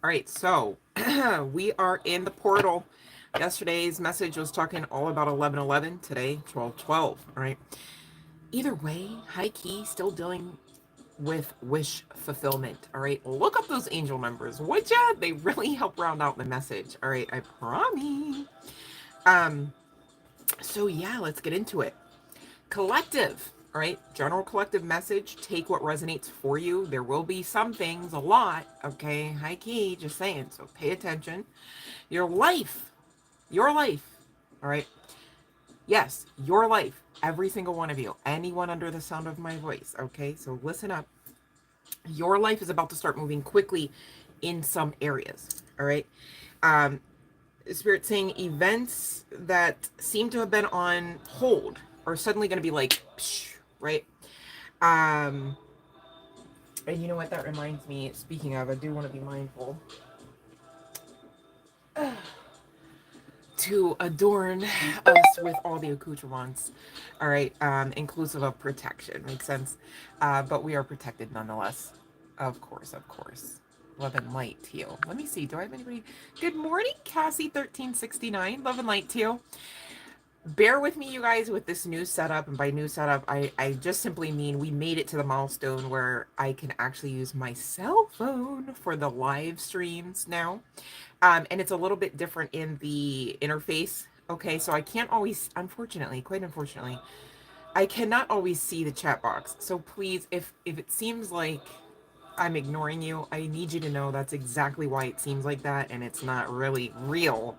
All right, so we are in the portal. Yesterday's message was talking all about 11:11. Today, 12:12. All right. Either way, high key, still dealing with wish fulfillment. All right. Look up those angel numbers, would ya? They really help round out the message. All right, I promise. Um. So yeah, let's get into it. Collective. All right, general collective message. Take what resonates for you. There will be some things, a lot. Okay, high key, just saying. So pay attention. Your life. Your life. All right. Yes, your life. Every single one of you. Anyone under the sound of my voice. Okay. So listen up. Your life is about to start moving quickly in some areas. All right. Um, Spirit saying events that seem to have been on hold are suddenly going to be like, psh, right? Um, and you know what? That reminds me, speaking of, I do want to be mindful to adorn us with all the accoutrements, all right, inclusive of protection. Makes sense. But we are protected nonetheless. Of course, of course. Love and light to you. Let me see. Do I have anybody? Good morning, Cassie1369. Love and light to you. Bear with me, you guys, with this new setup. And by new setup, I just simply mean we made it to the milestone where I can actually use my cell phone for the live streams now. And it's a little bit different in the interface. Okay, so I can't always, unfortunately, quite unfortunately, I cannot always see the chat box. So please, if it seems like I'm ignoring you, I need you to know that's exactly why it seems like that, and it's not really real.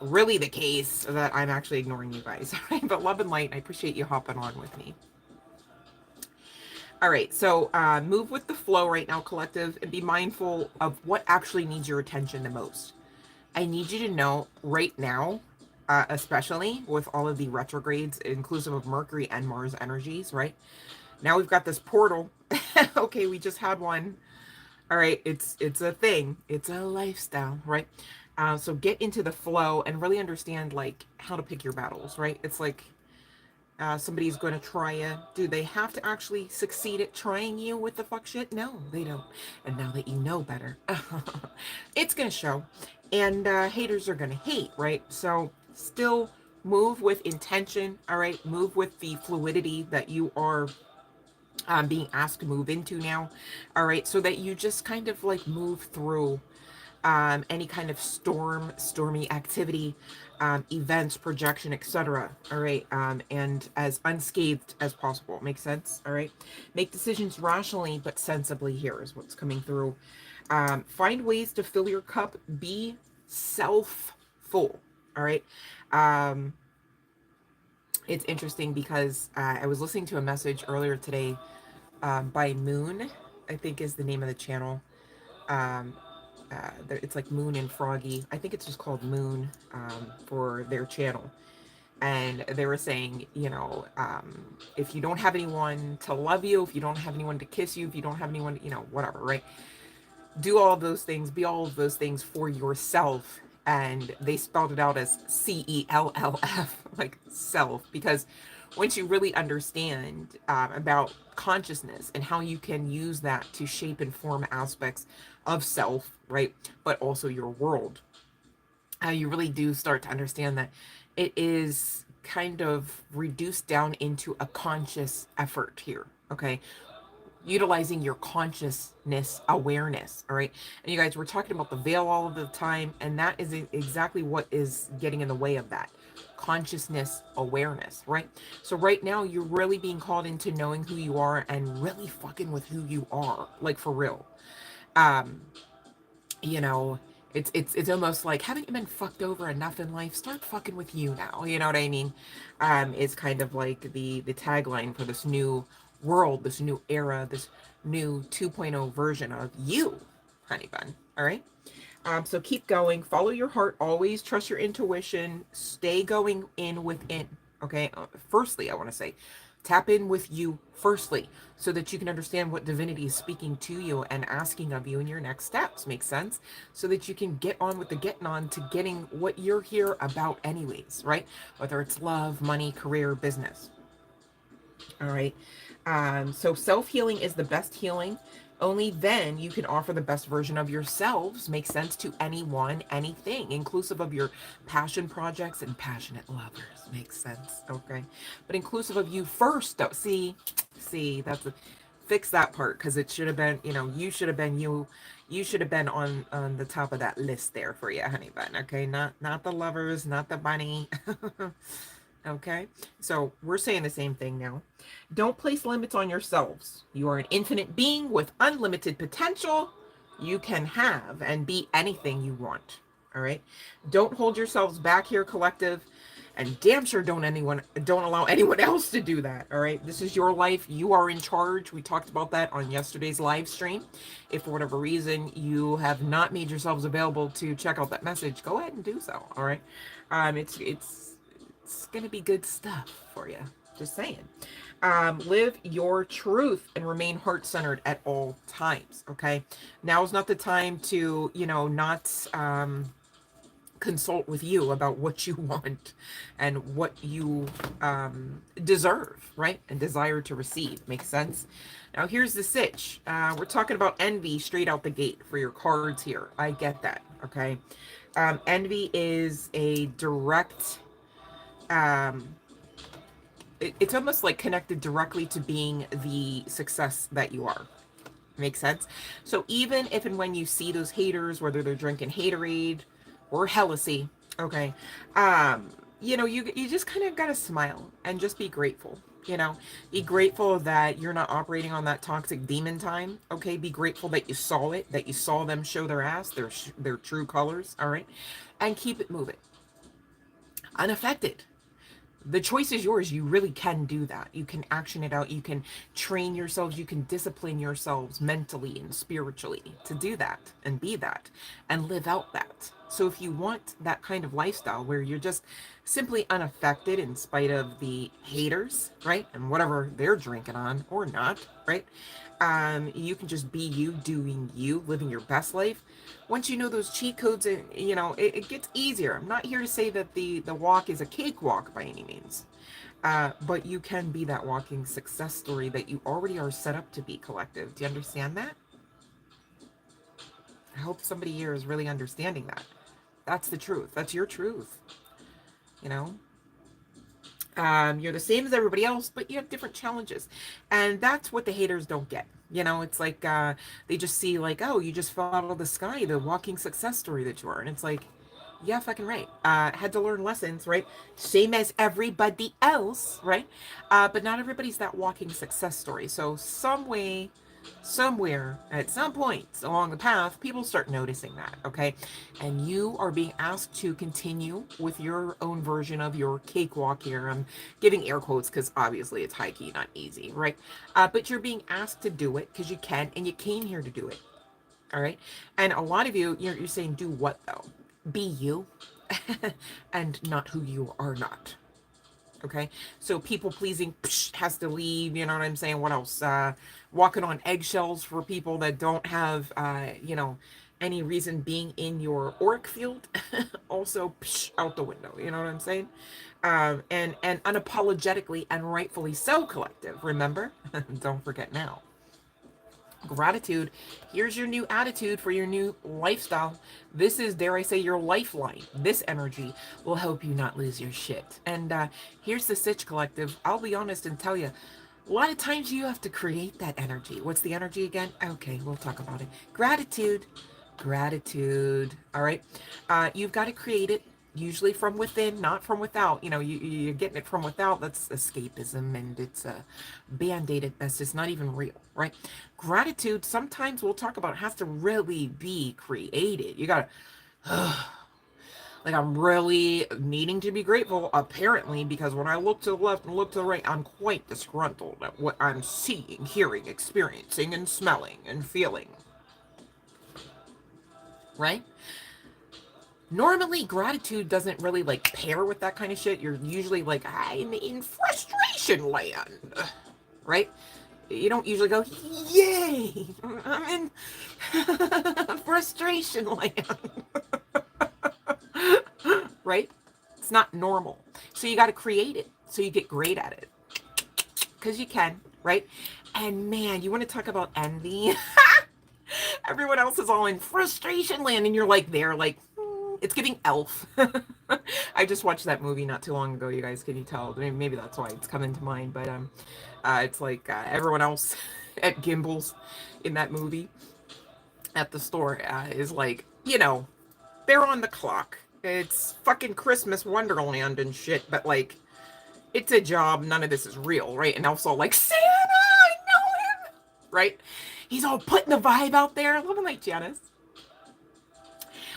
Really the case that I'm actually ignoring you guys. But love and light, I appreciate you hopping on with me. All right, so move with the flow right now, collective, and be mindful of what actually needs your attention the most. I need you to know right now, especially with all of the retrogrades, inclusive of Mercury and Mars energies, right? Now we've got this portal. Okay, we just had one. All right, it's a thing. It's a lifestyle, right? So get into the flow and really understand like how to pick your battles, right? It's like somebody's going to try you. Do they have to actually succeed at trying you with the fuck shit? No, they don't. And now that you know better, it's going to show. And haters are going to hate, right? So still move with intention, all right? Move with the fluidity that you are being asked to move into now, all right? So that you just kind of like move through any kind of stormy activity, events, projection, etc. All right, and as unscathed as possible. Makes sense. All right, make decisions rationally but sensibly. Here is what's coming through. Find ways to fill your cup. Be self full. All right. Um, it's interesting because I was listening to a message earlier today by Moon, I think is the name of the channel. Um, it's like Moon and Froggy. I think it's just called Moon for their channel. And they were saying, if you don't have anyone to love you, if you don't have anyone to kiss you, if you don't have anyone, whatever, right? Do all of those things, be all of those things for yourself. And they spelled it out as CELLF, like self, because once you really understand about consciousness and how you can use that to shape and form aspects of self, right, but also your world, you really do start to understand that it is kind of reduced down into a conscious effort here, okay? Utilizing your consciousness awareness, all right? And you guys, we're talking about the veil all of the time, and that is exactly what is getting in the way of that consciousness awareness, right? So right now you're really being called into knowing who you are and really fucking with who you are, like for real. um you know it's almost like, haven't you been fucked over enough in life? Start fucking with you now, you know what I mean? It's kind of like the tagline for this new world, this new era, this new 2.0 version of you, honey bun. All right. So keep going, follow your heart, always trust your intuition, stay going in within. Okay. Firstly, I want to say, tap in with you firstly, so that you can understand what divinity is speaking to you and asking of you in your next steps. Makes sense? So that you can get on with the getting on to getting what you're here about anyways, right? Whether it's love, money, career, business. All right. So self-healing is the best healing. Only then you can offer the best version of yourselves, make sense to anyone, anything, inclusive of your passion projects and passionate lovers. Makes sense, okay? But inclusive of you first, though. See, fix that part, because it should have been, you should have been you should have been on the top of that list there for you, honey bun, okay? Not the lovers, not the bunny. Okay, so we're saying the same thing now. Don't place limits on yourselves. You are an infinite being with unlimited potential. You can have and be anything you want. All right. Don't hold yourselves back here, collective. And damn sure don't allow anyone else to do that. All right. This is your life. You are in charge. We talked about that on yesterday's live stream. If for whatever reason you have not made yourselves available to check out that message, go ahead and do so. All right. It's going to be good stuff for you. Just saying. Live your truth and remain heart-centered at all times, okay? Now is not the time to, not consult with you about what you want and what you deserve, right? And desire to receive. Makes sense? Now, here's the sitch. We're talking about envy straight out the gate for your cards here. I get that, okay? Envy is a direct... it's almost like connected directly to being the success that you are. Makes sense? So even if and when you see those haters, whether they're drinking haterade or Hennessy, okay, you just kind of gotta smile and just be grateful. Be grateful that you're not operating on that toxic demon time. Okay, be grateful that you saw it, that you saw them show their ass, their true colors. All right, and keep it moving, unaffected. The choice is yours. You really can do that. You can action it out. You can train yourselves. You can discipline yourselves mentally and spiritually to do that and be that and live out that. So if you want that kind of lifestyle where you're just simply unaffected in spite of the haters, right? And whatever they're drinking on or not, right? You can just be you, doing you, living your best life. Once you know those cheat codes, and it gets easier. I'm not here to say that the walk is a cakewalk by any means, but you can be that walking success story that you already are set up to be, collective. Do you understand that? I hope somebody here is really understanding that. That's the truth. That's your truth. You're the same as everybody else, but you have different challenges. And that's what the haters don't get. It's like they just see like, oh, you just fell out of the sky, the walking success story that you are. And it's like, yeah, fucking right. Had to learn lessons, right? Same as everybody else, right? But not everybody's that walking success story. So somewhere, at some point along the path, people start noticing that, okay? And you are being asked to continue with your own version of your cakewalk here. I'm giving air quotes because obviously it's high key, not easy, right? But you're being asked to do it because you can, and you came here to do it, all right? And a lot of you're saying, do what though? Be you and not who you are not. Okay, so people pleasing has to leave. You know what I'm saying? What else? Walking on eggshells for people that don't have, any reason being in your auric field. Also, out the window. You know what I'm saying? And unapologetically and rightfully so, collective. Remember? Don't forget now. Gratitude. Here's your new attitude for your new lifestyle. This is, dare I say, your lifeline. This energy will help you not lose your shit. And here's the sitch, collective. I'll be honest and tell you, a lot of times you have to create that energy. What's the energy again? Okay, we'll talk about it. Gratitude. All right. You've got to create it. Usually from within, not from without. You're getting it from without. That's escapism, and it's a band-aid at best. It's not even real, right? Gratitude, sometimes we'll talk about, has to really be created. You gotta, like, I'm really needing to be grateful, apparently, because when I look to the left and look to the right, I'm quite disgruntled at what I'm seeing, hearing, experiencing, and smelling, and feeling. Right? Normally, gratitude doesn't really, pair with that kind of shit. You're usually like, I'm in frustration land, right? You don't usually go, yay, I'm in frustration land, right? It's not normal. So you got to create it so you get great at it. Because you can, right? And man, you want to talk about envy? Everyone else is all in frustration land, and you're like there, like, it's giving Elf. I just watched that movie not too long ago, you guys. Can you tell? Maybe that's why it's coming to mind. But it's like everyone else at Gimbals in that movie at the store is like, they're on the clock. It's fucking Christmas Wonderland and shit, but like, it's a job. None of this is real, right? And Elf's all like, Santa, I know him, right? He's all putting the vibe out there. Love a night, Janice.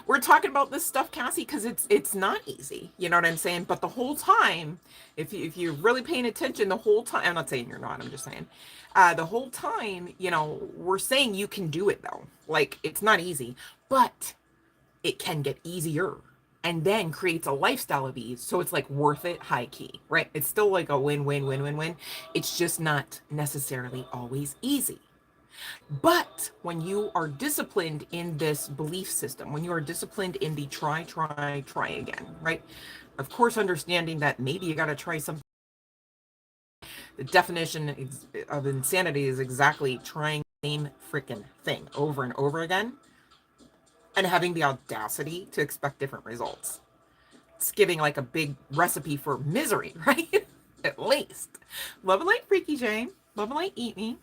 We're talking about this stuff, Cassie, because it's not easy. You know what I'm saying? But the whole time, if you're really paying attention, the whole time, I'm not saying you're not. I'm just saying, the whole time, we're saying you can do it though. Like, it's not easy, but it can get easier, and then creates a lifestyle of ease. So it's like worth it, high key, right? It's still like a win-win-win-win-win. It's just not necessarily always easy. But when you are disciplined in this belief system, when you are disciplined in the try again, right? Of course, understanding that maybe you got to try something. The definition of insanity is exactly trying the same freaking thing over and over again and having the audacity to expect different results. It's giving like a big recipe for misery, right? At least. Love and light, Freaky Jane. Love and light, eat me.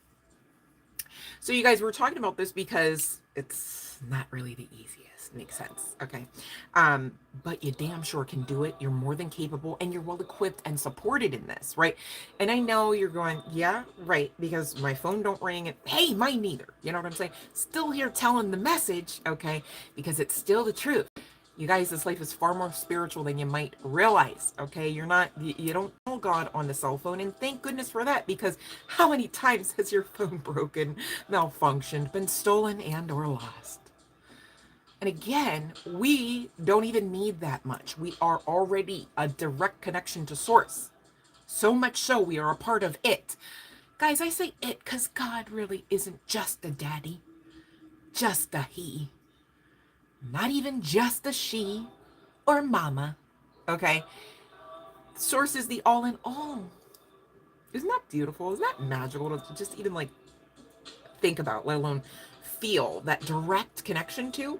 So you guys, we're talking about this because it's not really the easiest. Makes sense. Okay. But you damn sure can do it. You're more than capable, and you're well equipped and supported in this, right? And I know you're going, yeah, right, because my phone don't ring, and hey, mine neither. You know what I'm saying? Still here telling the message, okay, because it's still the truth. You guys, this life is far more spiritual than you might realize, okay? You don't call God on the cell phone, and thank goodness for that, because how many times has your phone broken, malfunctioned, been stolen, and or lost? And again, we don't even need that much. We are already a direct connection to source. So much so, we are a part of it. Guys, I say it because God really isn't just a daddy, just a he. Not even just a she or mama, okay? Source is the all in all. Isn't that beautiful? Isn't that magical to just even like think about, let alone feel that direct connection to?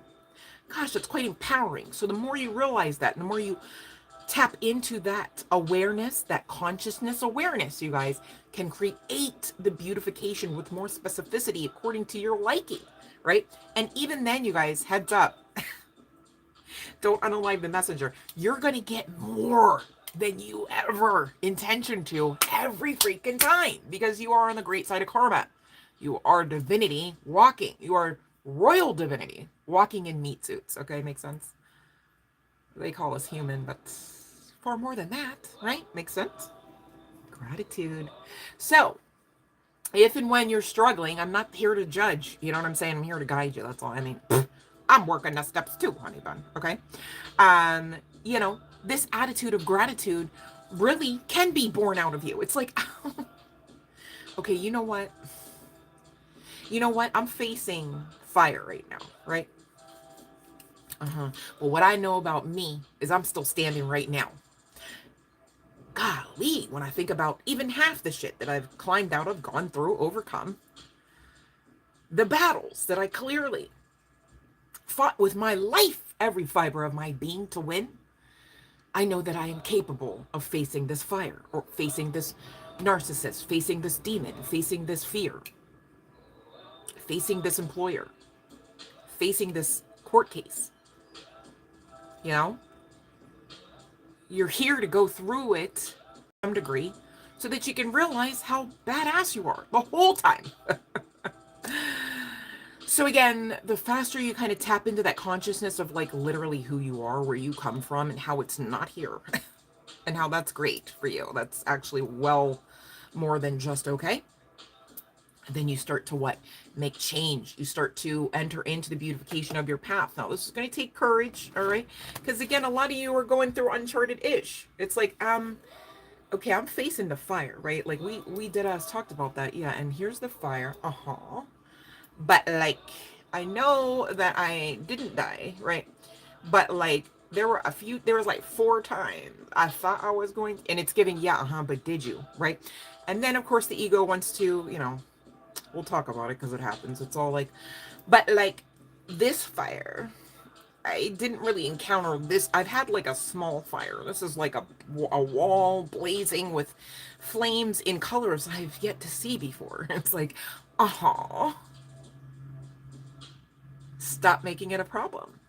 Gosh, that's quite empowering. So the more you realize that, the more you tap into that awareness, that consciousness awareness, you guys can create the beautification with more specificity according to your liking, right? And even then, you guys, heads up, don't unalive the messenger. You're going to get more than you ever intention to every freaking time, because you are on the great side of karma. You are divinity walking. You are royal divinity walking in meat suits. Okay, makes sense? They call us human, but far more than that, right? Makes sense? Gratitude. So, if and when you're struggling, I'm not here to judge. You know what I'm saying? I'm here to guide you. That's all. I mean, I'm working the steps too, honey bun. Okay. This attitude of gratitude really can be born out of you. It's like, okay, you know what? I'm facing fire right now, right? Well, what I know about me is I'm still standing right now. Golly, when I think about even half the shit that I've climbed out of, gone through, overcome, the battles that I clearly fought with my life, every fiber of my being to win, I know that I am capable of facing this fire, or facing this narcissist, facing this demon, facing this fear, facing this employer, facing this court case. You know? You're here to go through it to some degree so that you can realize how badass you are the whole time. So again, the faster you kind of tap into that consciousness of like literally who you are, where you come from, and how it's not here, and how that's great for you. That's actually well more than just okay. Then you start to what? Make change. You start to enter into the beautification of your path. Now, this is going to take courage, all right? Because again, a lot of you are going through uncharted-ish. It's like, okay, I'm facing the fire, right? Like we did us talked about that. Yeah, and here's the fire. But like, I know that I didn't die, right? But like, there was like 4 times I thought I was going, and it's giving, yeah, but did you, right? And then of course the ego wants to, we'll talk about it because it happens. It's all like, But like this fire, I didn't really encounter this. I've had like a small fire. This is like a wall blazing with flames in colors I've yet to see before. It's like, stop making it a problem.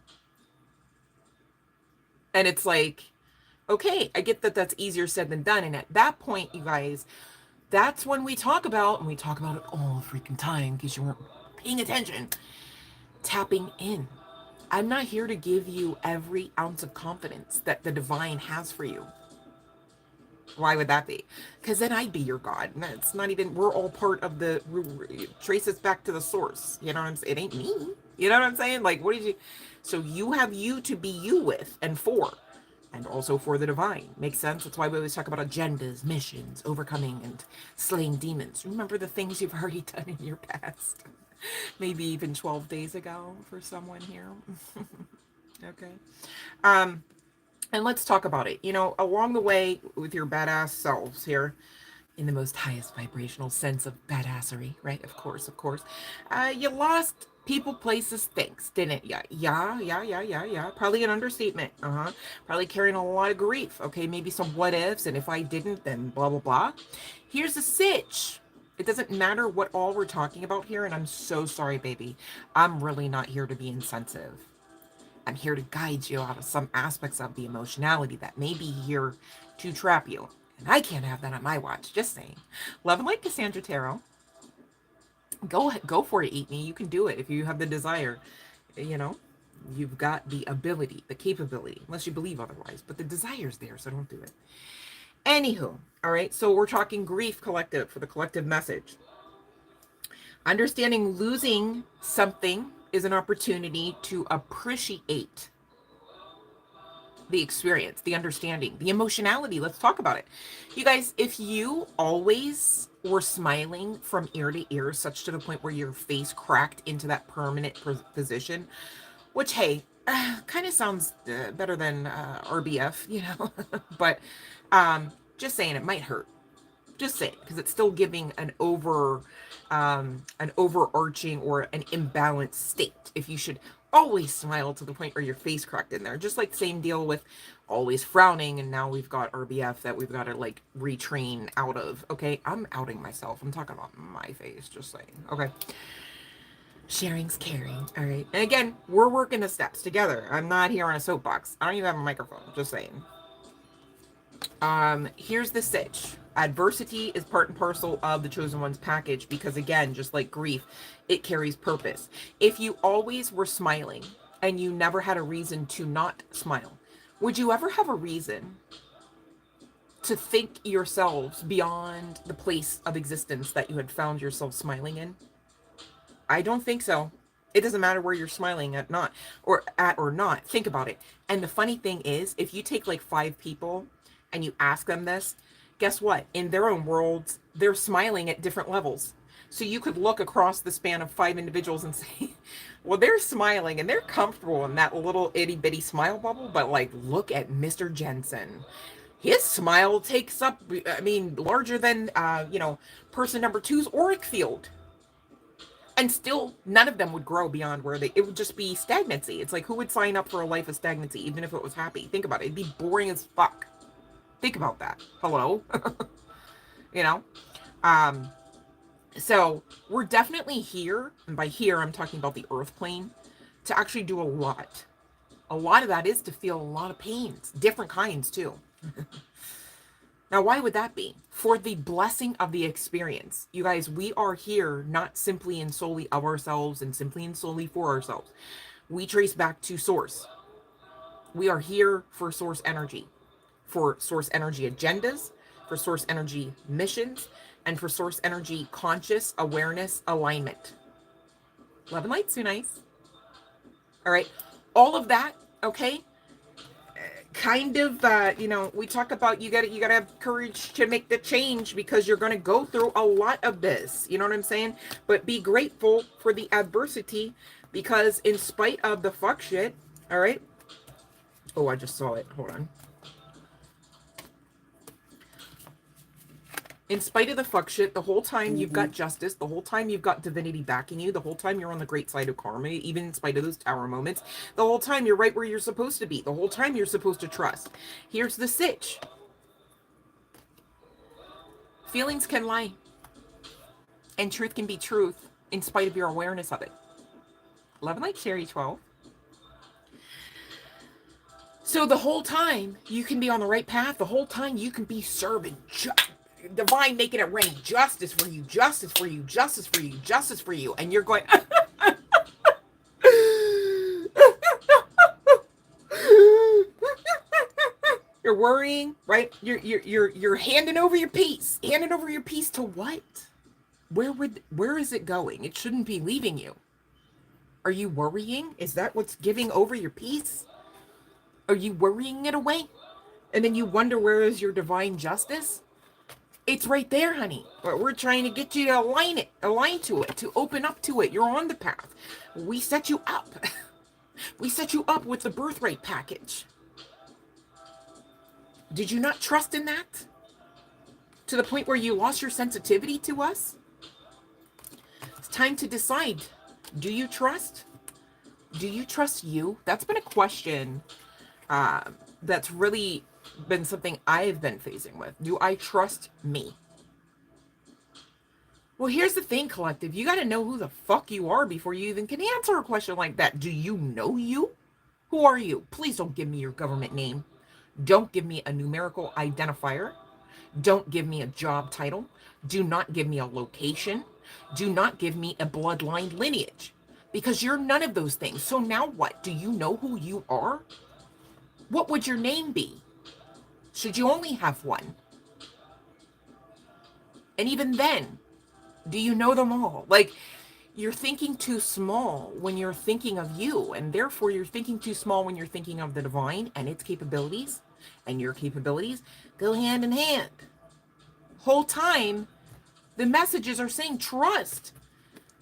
And it's like, okay, I get that that's easier said than done. And at that point, you guys, that's when we talk about, and we talk about it all the freaking time in case you weren't paying attention, tapping in. I'm not here to give you every ounce of confidence that the divine has for you. Why would that be? Because then I'd be your God. It's not even, we're all part of the, trace us back to the source. You know what I'm saying? It ain't me. You know what I'm saying? Like, what did you, so you have you to be you with and for, and also for the divine. Makes sense? That's why we always talk about agendas, missions, overcoming and slaying demons. Remember the things you've already done in your past. Maybe even 12 days ago for someone here. Okay. And let's talk about it. You know, along the way with your badass selves here, in the most highest vibrational sense of badassery, right? Of course, of course. You lost people, places, things, didn't ya? Yeah. Probably an understatement. Probably carrying a lot of grief. Okay, maybe some what ifs, and if I didn't, then blah, blah, blah. Here's the sitch. It doesn't matter what all we're talking about here, and I'm so sorry, baby. I'm really not here to be insensitive. I'm here to guide you out of some aspects of the emotionality that may be here to trap you. And I can't have that on my watch, just saying. Love and light, Cassandra Tarot. Go for it, Eat Me. You can do it if you have the desire. You know, you've got the ability, the capability, unless you believe otherwise. But the desire's there, so don't do it. Anywho, all right, so we're talking grief collective for the collective message. Understanding losing something is an opportunity to appreciate the experience, the understanding, the emotionality. Let's talk about it. You guys, if you always were smiling from ear to ear, such to the point where your face cracked into that permanent position, which, hey, kind of sounds better than RBF, you know, but just saying, it might hurt. Just saying, because it's still giving an overarching or an imbalanced state. If you should always smile to the point where your face cracked in there, just like the same deal with always frowning, and now we've got RBF that we've got to like retrain out of. Okay, I'm outing myself. I'm talking about my face. Just saying. Okay. Sharing's caring. All right. And again, we're working the steps together. I'm not here on a soapbox. I don't even have a microphone. Just saying. Here's the sitch. Adversity is part and parcel of the chosen one's package because, again, just like grief, it carries purpose. If you always were smiling and you never had a reason to not smile, would you ever have a reason to think yourselves beyond the place of existence that you had found yourself smiling in? I don't think so. It doesn't matter where you're smiling at or not. Think about it. And the funny thing is, if you take like 5 people and you ask them this, guess what? In their own worlds, they're smiling at different levels. So you could look across the span of 5 individuals and say, well, they're smiling and they're comfortable in that little itty bitty smile bubble. But like, look at Mr. Jensen. His smile takes up, I mean, larger than, person number 2's auric field. And still, none of them would grow beyond where it would just be stagnancy. It's like, who would sign up for a life of stagnancy, even if it was happy? Think about it. It'd be boring as fuck. Think about that. Hello? You know? So we're definitely here, and by here, I'm talking about the earth plane, to actually do a lot. A lot of that is to feel a lot of pains, different kinds too. Now, why would that be? For the blessing of the experience. You guys, we are here not simply and solely of ourselves and simply and solely for ourselves. We trace back to source. We are here for source energy agendas, for source energy missions, and for source energy conscious awareness alignment. Love and light, so nice. All right. All of that, okay? Kind of, we talk about you gotta have courage to make the change because you're gonna go through a lot of this. You know what I'm saying? But be grateful for the adversity because in spite of the fuck shit, all right? Oh, I just saw it. Hold on. In spite of the fuck shit, the whole time you've got justice, the whole time you've got divinity backing you, the whole time you're on the great side of karma, even in spite of those tower moments, the whole time you're right where you're supposed to be, the whole time you're supposed to trust. Here's the sitch. Feelings can lie, and truth can be truth in spite of your awareness of it. Love and light, Sherry 12. So the whole time you can be on the right path, the whole time you can be serving divine, making it rain, justice for you, justice for you, justice for you, justice for you, and you're going you're worrying, right? You're handing over your peace. Handing over your peace to what? Where is it going? It shouldn't be leaving you. Are you worrying? Is that what's giving over your peace? Are you worrying it away? And then you wonder, where is your divine justice? It's right there, honey. We're trying to get you to align to it, to open up to it. You're on the path. We set you up. We set you up with the birthright package. Did you not trust in that? To the point where you lost your sensitivity to us? It's time to decide. Do you trust? Do you trust you? That's been a question that's really been something I've been facing with. Do I trust me? Well, here's the thing, collective. You got to know who the fuck you are before you even can answer a question like that. Do you know you? Who are you? Please don't give me your government name. Don't give me a numerical identifier. Don't give me a job title. Do not give me a location. Do not give me a bloodline lineage. Because you're none of those things. So now what? Do you know who you are? What would your name be? Should you only have one? And even then, do you know them all? Like, you're thinking too small when you're thinking of you, and therefore you're thinking too small when you're thinking of the divine and its capabilities, and your capabilities go hand in hand. Whole time, the messages are saying trust.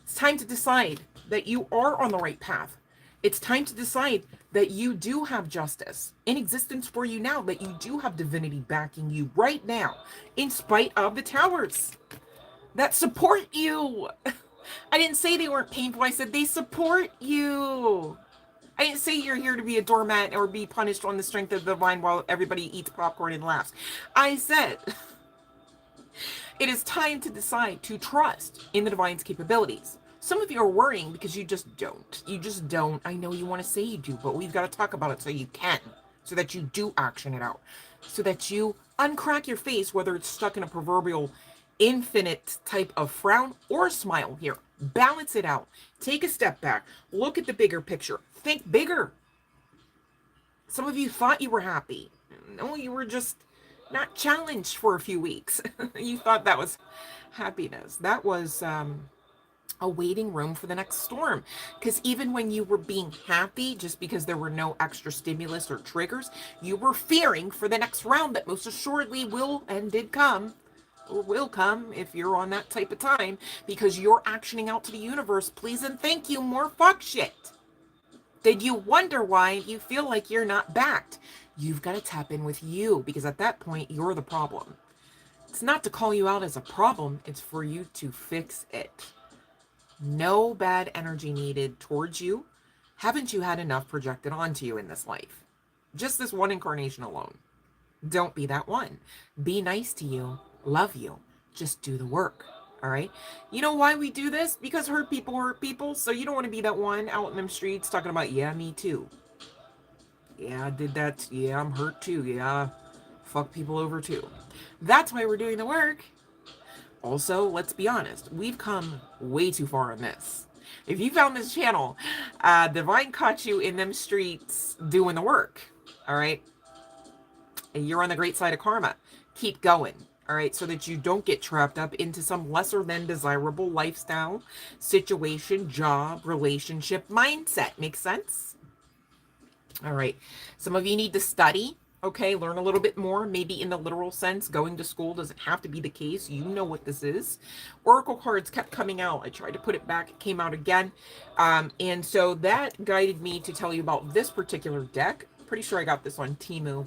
It's time to decide that you are on the right path. It's time to decide that you do have justice in existence for you now, that you do have divinity backing you right now, in spite of the towers that support you. I didn't say they weren't painful. I said they support you. I didn't say you're here to be a doormat or be punished on the strength of the divine while everybody eats popcorn and laughs. I said it is time to decide to trust in the divine's capabilities. Some of you are worrying because you just don't. You just don't. I know you want to say you do, but we've got to talk about it so you can, so that you do action it out, so that you uncrack your face, whether it's stuck in a proverbial infinite type of frown or smile here. Balance it out. Take a step back. Look at the bigger picture. Think bigger. Some of you thought you were happy. No, you were just not challenged for a few weeks. You thought that was happiness. That was a waiting room for the next storm. Because even when you were being happy, just because there were no extra stimulus or triggers, you were fearing for the next round that most assuredly will and did come, or will come if you're on that type of time, because you're actioning out to the universe, please and thank you, more fuck shit. Did you wonder why you feel like you're not backed? You've got to tap in with you, because at that point, you're the problem. It's not to call you out as a problem, it's for you to fix it. No bad energy needed towards you. Haven't you had enough projected onto you in this life? Just this one incarnation alone. Don't be that one. Be nice to you. Love you. Just do the work. All right? You know why we do this? Because hurt people. So you don't want to be that one out in them streets talking about, yeah, me too. Yeah, I did that. Yeah, I'm hurt too. Yeah, fuck people over too. That's why we're doing the work. Also, let's be honest, we've come way too far on this. If you found this channel, Divine caught you in them streets doing the work, all right? And you're on the great side of karma. Keep going, all right? So that you don't get trapped up into some lesser than desirable lifestyle, situation, job, relationship, mindset. Make sense? All right. Some of you need to study. Okay, learn a little bit more, maybe in the literal sense. Going to school doesn't have to be the case. You know what this is. Oracle cards kept coming out. I tried to put it back. It came out again. And so that guided me to tell you about this particular deck. Pretty sure I got this on Temu.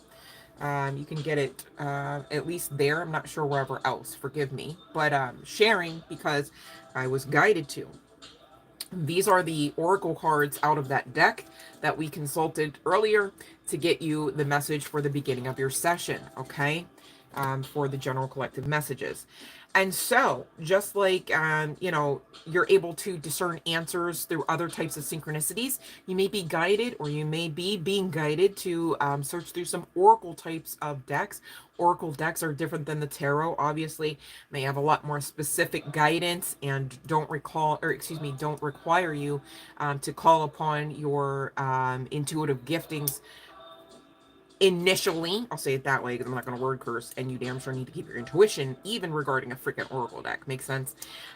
You can get it at least there. I'm not sure wherever else, forgive me, but sharing because I was guided to. These are the oracle cards out of that deck that we consulted earlier to get you the message for the beginning of your session, okay? For the general collective messages. And so, just like, you know, you're able to discern answers through other types of synchronicities, you may be guided or you may be being guided to search through some oracle types of decks. Oracle decks are different than the tarot, obviously. They have a lot more specific guidance and don't don't require you to call upon your intuitive giftings initially. I'll say it that way because I'm not going to word curse, and you damn sure need to keep your intuition even regarding a freaking oracle deck. Makes sense.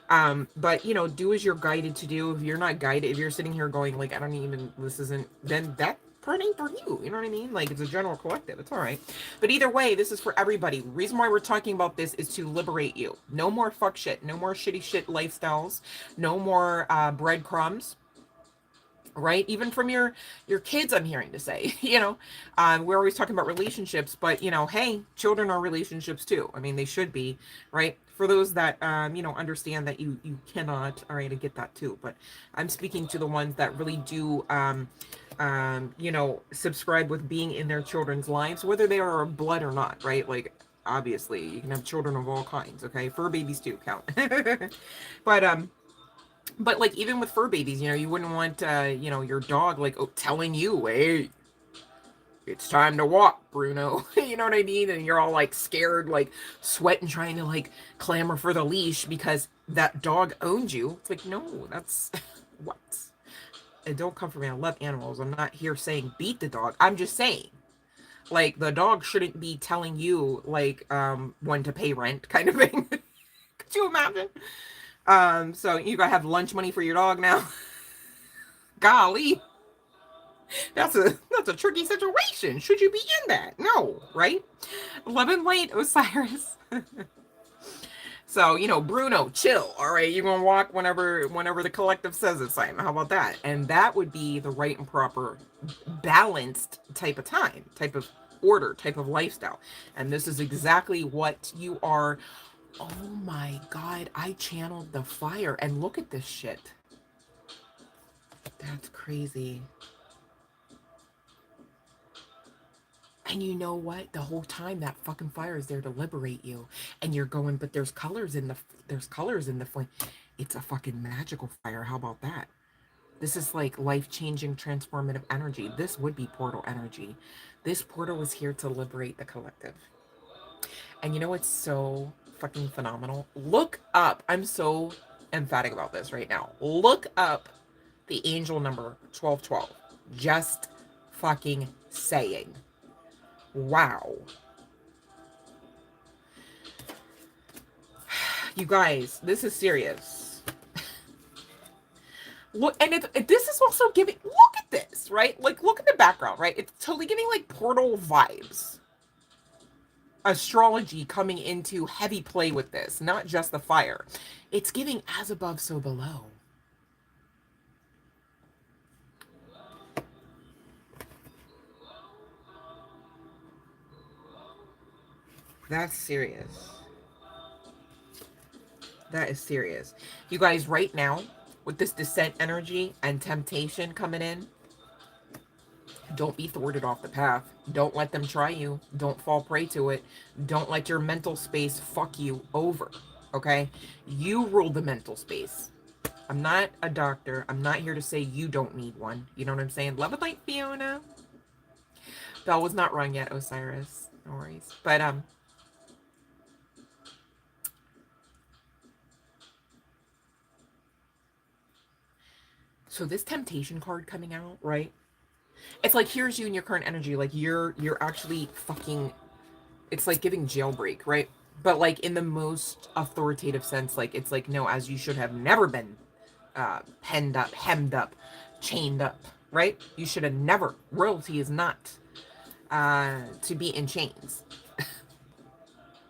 But you know, do as you're guided to do. If you're not guided, if you're sitting here going like, I don't even, this isn't, then that part ain't for you. You know what I mean? Like, it's a general collective. It's all right. But either way, this is for everybody. The reason why we're talking about this is to liberate you. No more fuck shit. No more shitty shit lifestyles. No more breadcrumbs, right? Even from your kids, I'm hearing to say, you know, we're always talking about relationships, but you know, hey, children are relationships too. I mean, they should be, right? For those that you know, understand that you cannot, all right, I get that too, but I'm speaking to the ones that really do you know, subscribe with being in their children's lives, whether they are of blood or not, right? Like, obviously you can have children of all kinds, okay? Fur babies too count. But like, even with fur babies, you know, you wouldn't want you know, your dog like telling you, hey, it's time to walk, Bruno. You know what I mean? And you're all like scared, like sweating, trying to like clamor for the leash because that dog owned you. It's like, no, that's what? And don't come for me. I love animals. I'm not here saying beat the dog. I'm just saying, like, the dog shouldn't be telling you like when to pay rent, kind of thing. Could you imagine? So you gotta have lunch money for your dog now. Golly, that's a tricky situation. Should you be in that? No, right? Love and light, Osiris. So, you know, Bruno, chill. All right, you're gonna walk whenever the collective says it's time. How about that? And that would be the right and proper, balanced type of time, type of order, type of lifestyle. And this is exactly what you are. Oh my God, I channeled the fire, and look at this shit. That's crazy. And you know what? The whole time that fucking fire is there to liberate you. And you're going, but there's colors in the flame. It's a fucking magical fire. How about that? This is like life-changing, transformative energy. This would be portal energy. This portal was here to liberate the collective. And you know what's so fucking phenomenal? Look up. I'm so emphatic about this right now. Look up the angel number 1212. Just fucking saying. Wow. You guys, this is serious. Look, and if this is also giving, look at this, right? Like, look at the background, right? It's totally giving like portal vibes. Astrology coming into heavy play with this, not just the fire. It's giving as above, so below. That's serious. That is serious. You guys, right now, with this descent energy and temptation coming in, don't be thwarted off the path. Don't let them try you. Don't fall prey to it. Don't let your mental space fuck you over. Okay? You rule the mental space. I'm not a doctor. I'm not here to say you don't need one. You know what I'm saying? Love and light, Fiona. Bell was not rung yet, Osiris. No worries. But so this temptation card coming out, right? It's like, here's you in your current energy. Like, you're actually fucking, it's like giving jailbreak, right? But like in the most authoritative sense, like, it's like, no, as you should have never been penned up, hemmed up, chained up, right? You should have never. Royalty is not to be in chains.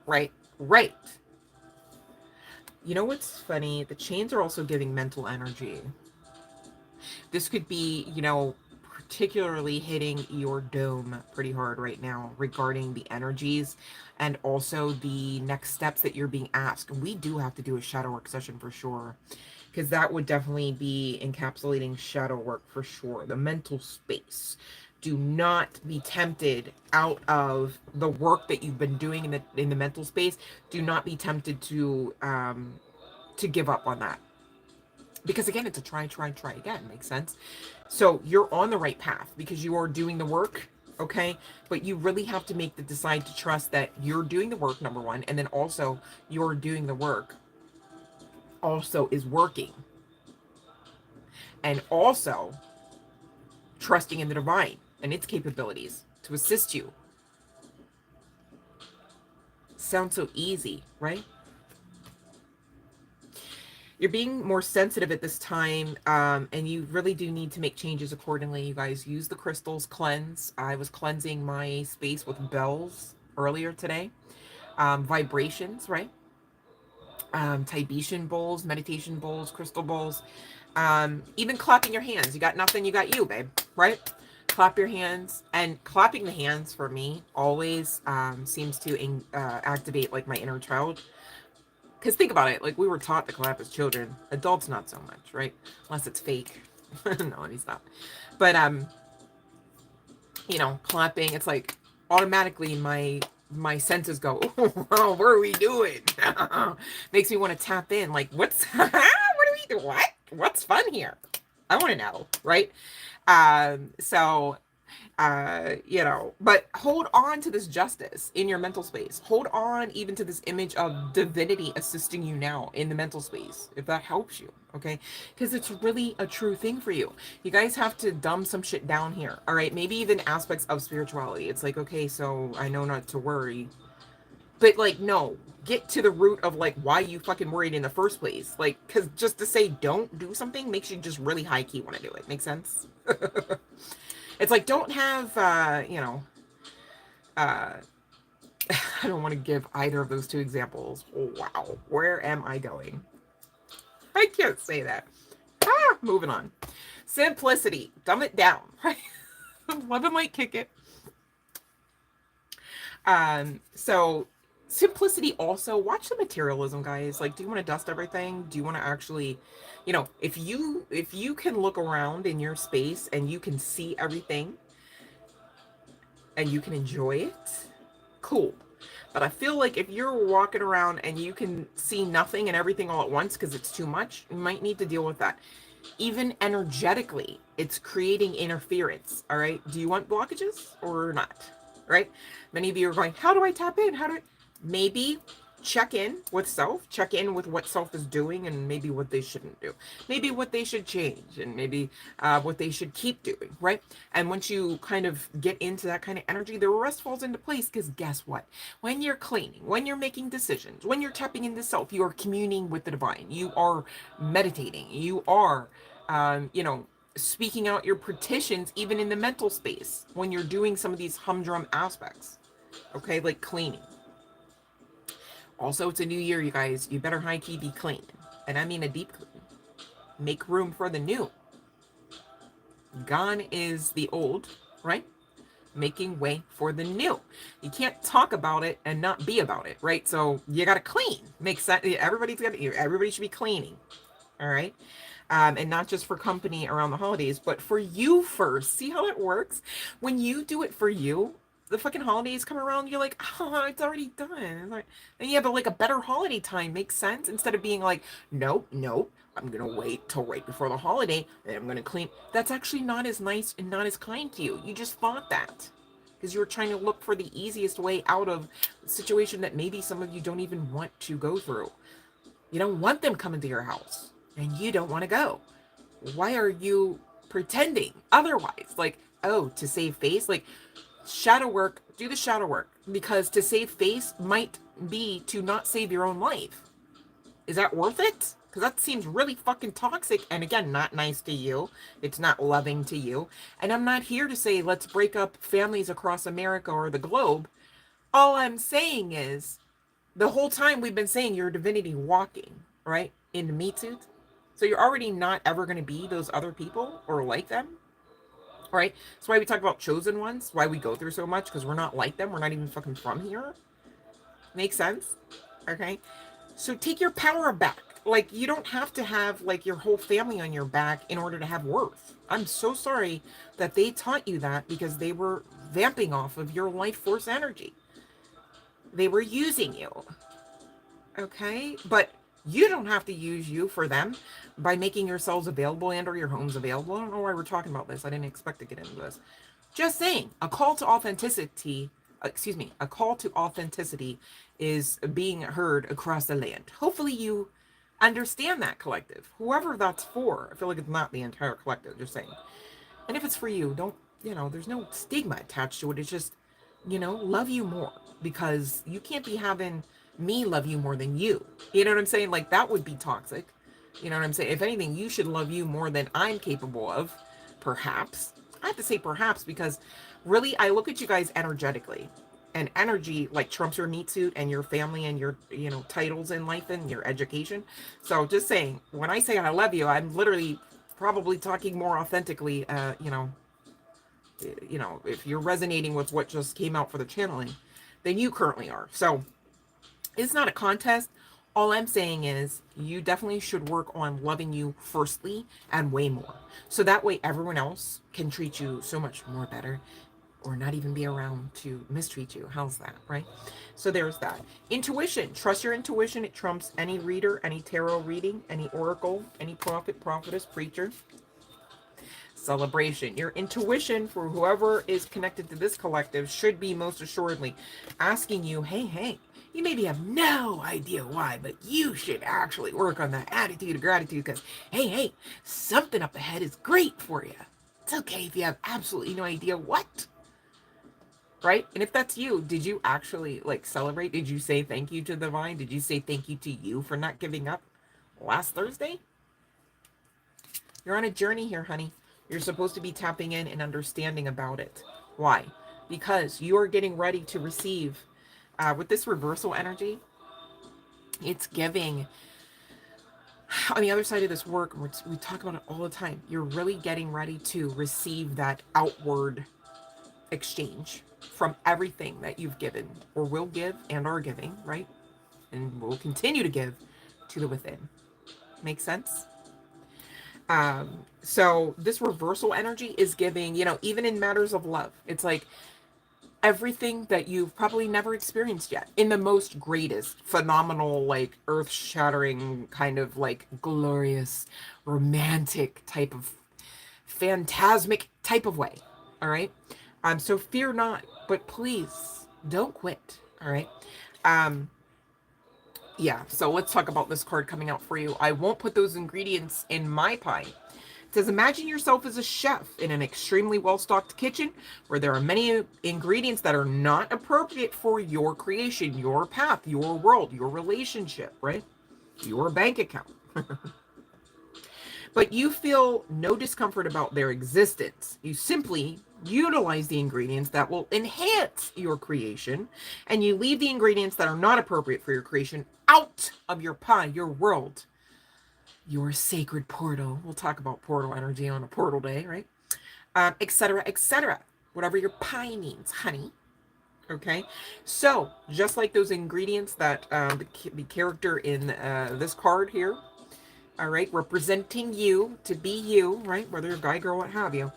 Right? Right. You know what's funny? The chains are also giving mental energy. This could be, you know, particularly hitting your dome pretty hard right now regarding the energies and also the next steps that you're being asked. We do have to do a shadow work session for sure, because that would definitely be encapsulating shadow work for sure. The mental space. Do not be tempted out of the work that you've been doing in the mental space. Do not be tempted to give up on that, because again, it's a try again. Makes sense? So you're on the right path because you are doing the work, okay? But you really have to decide to trust that you're doing the work, number one, and then also you're doing the work also is working. And also trusting in the divine and its capabilities to assist you. Sounds so easy, right? You're being more sensitive at this time, and you really do need to make changes accordingly. You guys use the crystals, cleanse. I was cleansing my space with bells earlier today. Vibrations, right? Tibetan bowls, meditation bowls, crystal bowls. Even clapping your hands. You got nothing, you got you, babe, right? Clap your hands. And clapping the hands for me always seems to activate like my inner child. Because think about it, like we were taught to clap as children. Adults not so much, right? Unless it's fake. No, he's not. But you know, clapping, it's like automatically my senses go, oh, what are we doing? Makes me want to tap in. Like, what are we doing? What's fun here? I want to know, right? So you know, but hold on to this justice in your mental space. Hold on even to this image of divinity assisting you now in the mental space, if that helps you, okay? Because it's really a true thing for you. You guys have to dumb some shit down here, all right? Maybe even aspects of spirituality. It's like, okay, so I know not to worry. But like, no, get to the root of like why you fucking worried in the first place. Like, because just to say don't do something makes you just really high key want to do it. Make sense? It's like, don't have, you know, I don't want to give either of those two examples. Oh, wow. Where am I going? I can't say that. Moving on. Simplicity. Dumb it down. Right? Love and light, kick it. So simplicity also, watch the materialism, guys. Like, do you want to dust everything? Do you want to actually, you know, if you can look around in your space and you can see everything and you can enjoy it, cool. But I feel like if you're walking around and you can see nothing and everything all at once because it's too much, you might need to deal with that. Even energetically, it's creating interference. All right. Do you want blockages or not? Right. Many of you are going, how do I tap in? Maybe check in with self, check in with what self is doing and maybe what they shouldn't do, maybe what they should change, and maybe what they should keep doing, right? And once you kind of get into that kind of energy, the rest falls into place, because guess what? When you're cleaning, when you're making decisions, when you're tapping into self, you are communing with the divine, you are meditating, you are you know, speaking out your petitions even in the mental space when you're doing some of these humdrum aspects, okay, like cleaning. Also, it's a new year, you guys. You better high-key be clean. And I mean a deep clean. Make room for the new. Gone is the old, right? Making way for the new. You can't talk about it and not be about it, right? So you got to clean. Makes sense. Everybody should be cleaning, all right? And not just for company around the holidays, but for you first. See how it works? When you do it for you, the fucking holidays come around, you're like, oh, it's already done. Like, and you have like a better holiday time. Makes sense? Instead of being like, nope, I'm gonna wait till right before the holiday, and I'm gonna clean. That's actually not as nice and not as kind to you. You just thought that because you were trying to look for the easiest way out of a situation that maybe some of you don't even want to go through. You don't want them coming to your house, and you don't want to go. Why are you pretending otherwise? Like, oh, to save face? Like, shadow work, do the shadow work, because to save face might be to not save your own life. Is that worth it? Because that seems really fucking toxic, and again, not nice to you. It's not loving to you. And I'm not here to say let's break up families across America or the globe. All I'm saying is, the whole time we've been saying you're a divinity walking, right, in the meat suit. So you're already not ever going to be those other people or like them. All right. That's why we talk about chosen ones, why we go through so much, because we're not like them. We're not even fucking from here. Make sense? Okay. So take your power back. Like, you don't have to have like your whole family on your back in order to have worth. I'm so sorry that they taught you that, because they were vamping off of your life force energy. They were using you. Okay? But you don't have to use you for them by making yourselves available and or your homes available. I don't know why we're talking about this. I didn't expect to get into this. Just saying, a call to authenticity, a call to authenticity is being heard across the land. Hopefully you understand that, collective. Whoever that's for. I feel like it's not the entire collective, just saying. And if it's for you, don't, there's no stigma attached to it. It's just, love you more, because you can't be having me love you more than you. You know what I'm saying? Like, that would be toxic. You know what I'm saying? If anything, you should love you more than I'm capable of, perhaps. I have to say perhaps, because really, I look at you guys energetically, and energy like trumps your meat suit and your family and your, titles in life and your education. So just saying, when I say I love you, I'm literally probably talking more authentically, if you're resonating with what just came out for the channeling, than you currently are. So it's not a contest. All I'm saying is you definitely should work on loving you firstly and way more. So that way everyone else can treat you so much more better, or not even be around to mistreat you. How's that, right? So there's that. Intuition. Trust your intuition. It trumps any reader, any tarot reading, any oracle, any prophet, prophetess, preacher. Celebration. Your intuition, for whoever is connected to this collective, should be most assuredly asking you, hey, you maybe have no idea why, but you should actually work on that attitude of gratitude, because, hey, something up ahead is great for you. It's okay if you have absolutely no idea what. Right? And if that's you, did you actually like celebrate? Did you say thank you to the divine? Did you say thank you to you for not giving up last Thursday? You're on a journey here, honey. You're supposed to be tapping in and understanding about it. Why? Because you are getting ready to receive, with this reversal energy, it's giving, on the other side of this work, we talk about it all the time, you're really getting ready to receive that outward exchange from everything that you've given, or will give and are giving, right? And will continue to give to the within. Make sense? So this reversal energy is giving, even in matters of love, it's like everything that you've probably never experienced yet, in the most greatest, phenomenal, like earth-shattering, kind of like glorious, romantic type of, phantasmic type of way. All right. So fear not, but please don't quit. All right. Yeah. So let's talk about this card coming out for you. I won't put those ingredients in my pie. It says, imagine yourself as a chef in an extremely well-stocked kitchen where there are many ingredients that are not appropriate for your creation, your path, your world, your relationship, right? Your bank account. But you feel no discomfort about their existence. You simply utilize the ingredients that will enhance your creation, and you leave the ingredients that are not appropriate for your creation out of your pie, your world, your sacred portal. We'll talk about portal energy on a portal day, right? Etc., etc. Whatever your pie means, honey. Okay, so just like those ingredients that the character in this card here, all right, representing you to be you, right, whether you're a guy, girl, what have you,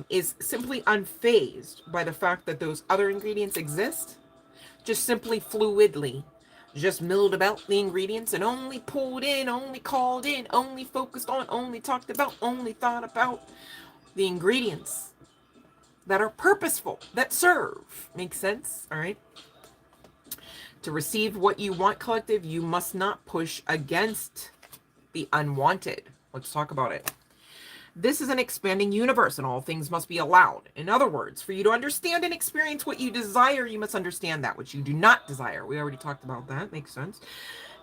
is simply unfazed by the fact that those other ingredients exist, just simply fluidly, just milled about the ingredients and only pulled in, only called in, only focused on, only talked about, only thought about the ingredients that are purposeful, that serve. Makes sense? All right. To receive what you want, collective, you must not push against the unwanted. Let's talk about it. This is an expanding universe, and all things must be allowed. In other words, for you to understand and experience what you desire, you must understand that which you do not desire. We already talked about that. Makes sense.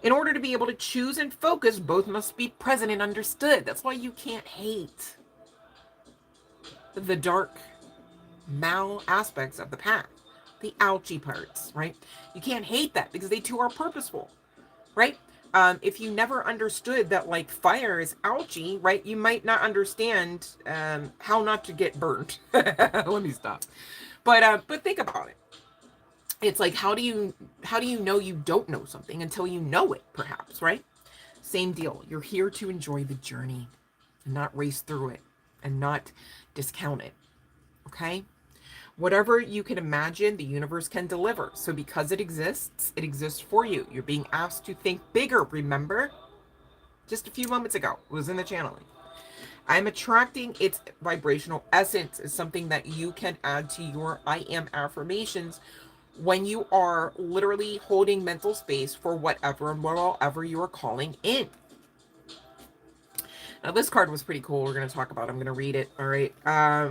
In order to be able to choose and focus, both must be present and understood. That's why you can't hate the dark mal aspects of the path, the ouchy parts, right? You can't hate that, because they too are purposeful, right? If you never understood that like fire is ouchy, right? You might not understand how not to get burnt. Let me stop. But think about it. It's like how do you know you don't know something until you know it, perhaps, right? Same deal. You're here to enjoy the journey and not race through it and not discount it. Okay? Whatever you can imagine, the universe can deliver. So because it exists for you. You're being asked to think bigger, remember? Just a few moments ago, it was in the channeling. I'm attracting its vibrational essence is something that you can add to your I am affirmations when you are literally holding mental space for whatever and whatever you are calling in. Now, this card was pretty cool. We're going to talk about it. I'm going to read it. All right.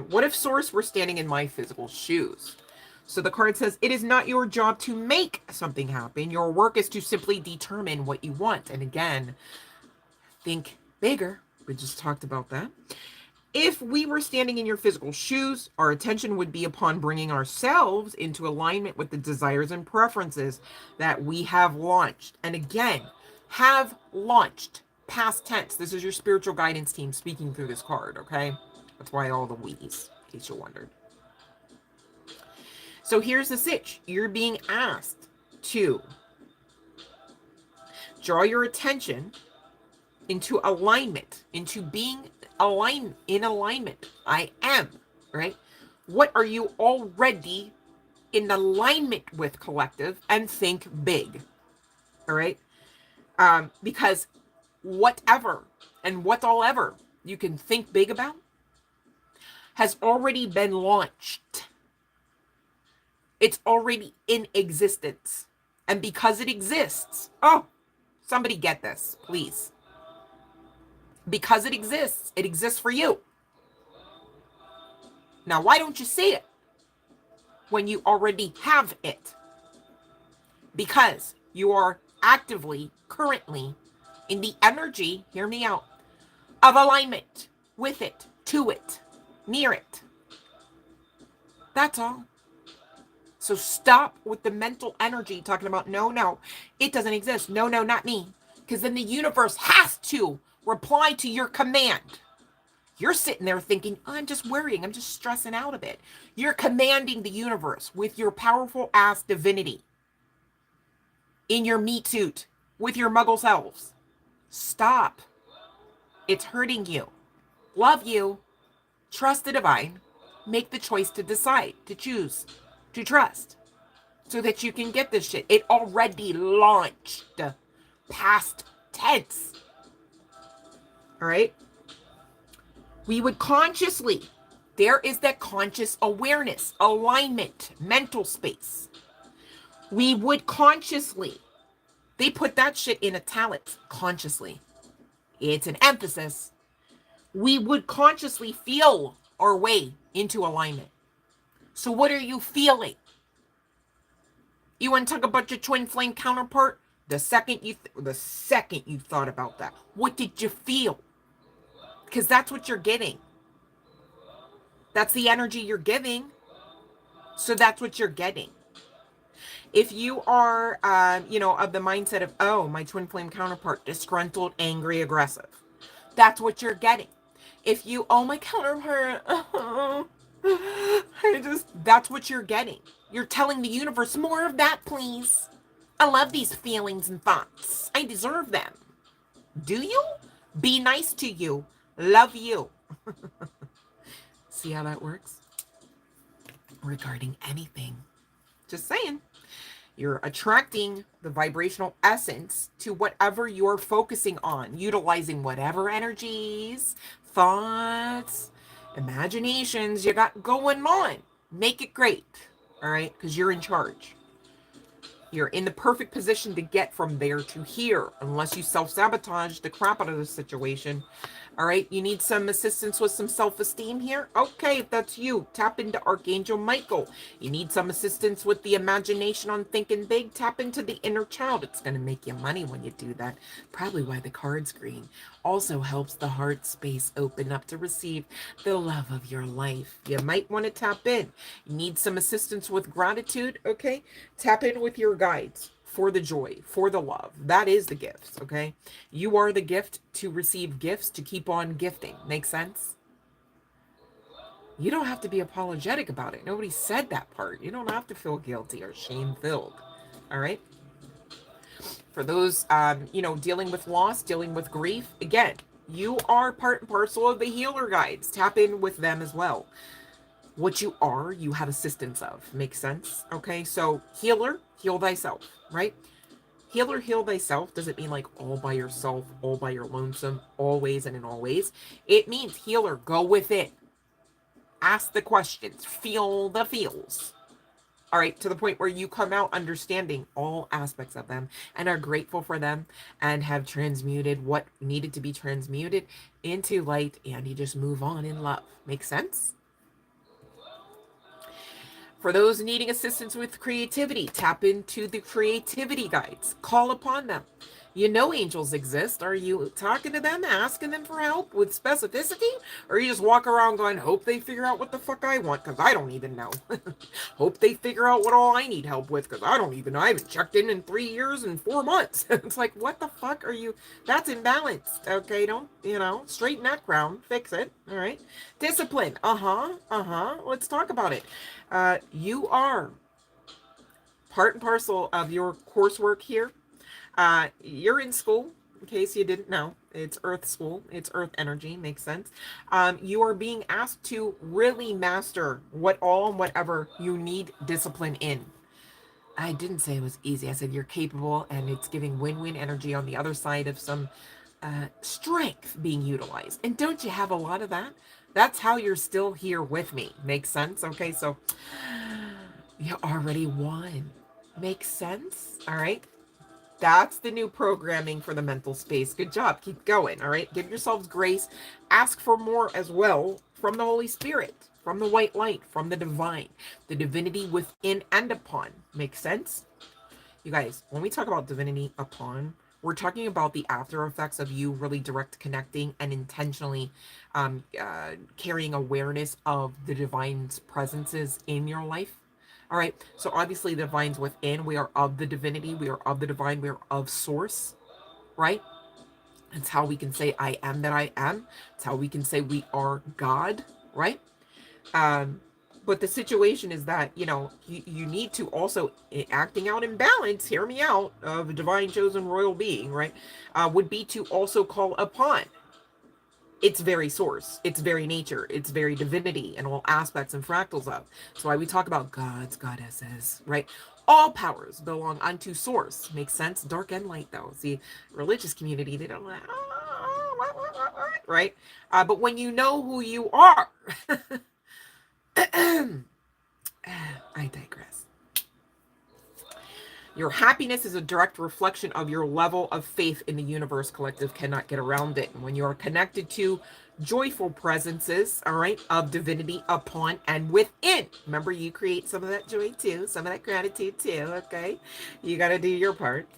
What if Source were standing in my physical shoes? So the card says, it is not your job to make something happen. Your work is to simply determine what you want. And again, think bigger. We just talked about that. If we were standing in your physical shoes, our attention would be upon bringing ourselves into alignment with the desires and preferences that we have launched. And again, have launched. Past tense. This is your spiritual guidance team speaking through this card, okay? That's why all the we's, in case you wondered. So here's the sitch. You're being asked to draw your attention into alignment, into being in alignment. I am, right? What are you already in alignment with, collective? And think big, all right? Because whatever and what all ever you can think big about has already been launched. It's already in existence. And because it exists, oh, somebody get this, please. Because it exists for you. Now, why don't you see it when you already have it? Because you are actively, currently, in the energy, hear me out, of alignment with it, to it, near it. That's all. So stop with the mental energy talking about, no, it doesn't exist. No, not me. Because then the universe has to reply to your command. You're sitting there thinking, oh, I'm just worrying. I'm just stressing out a bit. You're commanding the universe with your powerful ass divinity in your meat suit with your muggle selves. Stop. It's hurting you. Love you. Trust the divine. Make the choice to decide, to choose, to trust, so that you can get this shit. It already launched. Past tense. All right? We would consciously, there is that conscious awareness, alignment, mental space. We would consciously, they put that shit in italics, consciously. It's an emphasis. We would consciously feel our way into alignment. So what are you feeling? You want to talk about your twin flame counterpart? The second you thought about that, what did you feel? Because that's what you're getting. That's the energy you're giving. So that's what you're getting. If you are, of the mindset of, oh, my twin flame counterpart, disgruntled, angry, aggressive, that's what you're getting. If you, oh, my counterpart, that's what you're getting. You're telling the universe, more of that, please. I love these feelings and thoughts. I deserve them. Do you? Be nice to you. Love you. See how that works? Regarding anything. Just saying. You're attracting the vibrational essence to whatever you're focusing on, utilizing whatever energies, thoughts, imaginations you got going on. Make it great, all right? Because you're in charge. You're in the perfect position to get from there to here, unless you self-sabotage the crap out of the situation. All right, you need some assistance with some self-esteem here? Okay, if that's you, tap into Archangel Michael. You need some assistance with the imagination on thinking big? Tap into the inner child. It's going to make you money when you do that. Probably why the card's green. Also helps the heart space open up to receive the love of your life. You might want to tap in. You need some assistance with gratitude? Okay, tap in with your guides. for the joy, for the love. That is the gifts, okay? You are the gift to receive gifts, to keep on gifting. Make sense? You don't have to be apologetic about it. Nobody said that part. You don't have to feel guilty or shame-filled, all right? For those, dealing with loss, dealing with grief, again, you are part and parcel of the healer guides. Tap in with them as well. What you are, you have assistance of. Makes sense? Okay, so healer, heal thyself, right? Healer, heal thyself doesn't mean like all by yourself, all by your lonesome, always and in all ways. It means healer, go with it. Ask the questions, feel the feels. All right, to the point where you come out understanding all aspects of them and are grateful for them and have transmuted what needed to be transmuted into light, and you just move on in love. Make sense? For those needing assistance with creativity, tap into the creativity guides. Call upon them. You know angels exist. Are you talking to them, asking them for help with specificity? Or you just walk around going, hope they figure out what the fuck I want, because I don't even know. Hope they figure out what all I need help with, because I don't even know. I haven't checked in 3 years and 4 months. It's like, what the fuck are you? That's imbalanced, okay? Don't, straighten that crown. Fix it, all right? Discipline, let's talk about it. You are part and parcel of your coursework here. You're in school, in case you didn't know. It's Earth school. It's Earth energy. Makes sense. You are being asked to really master whatever you need discipline in. I didn't say it was easy. I said you're capable, and it's giving win-win energy on the other side of some strength being utilized. And don't you have a lot of that? That's how you're still here with me. Makes sense? Okay, so you already won. Makes sense? All right. That's the new programming for the mental space. Good job. Keep going. All right. Give yourselves grace. Ask for more as well from the Holy Spirit, from the white light, from the divine, the divinity within and upon. Makes sense? You guys, when we talk about divinity upon, we're talking about the after effects of you really direct connecting and intentionally carrying awareness of the divine's presences in your life. All right, so obviously the divine's within. We are of the divinity. We are of the divine. We are of source, right? It's how we can say I am that I am. It's how we can say we are God, right? But the situation is that, you need to also, acting out in balance, hear me out, of a divine chosen royal being, right? Would be to also call upon its very source, its very nature, its very divinity, and all aspects and fractals of. So why we talk about gods, goddesses, right? All powers belong unto source. Makes sense? Dark and light, though. See, religious community, they don't like, right? But when you know who you are, I digress. Your happiness is a direct reflection of your level of faith in the universe. Collective cannot get around it. And when you are connected to joyful presences, all right, of divinity upon and within, remember, you create some of that joy too, some of that gratitude too, okay? You got to do your part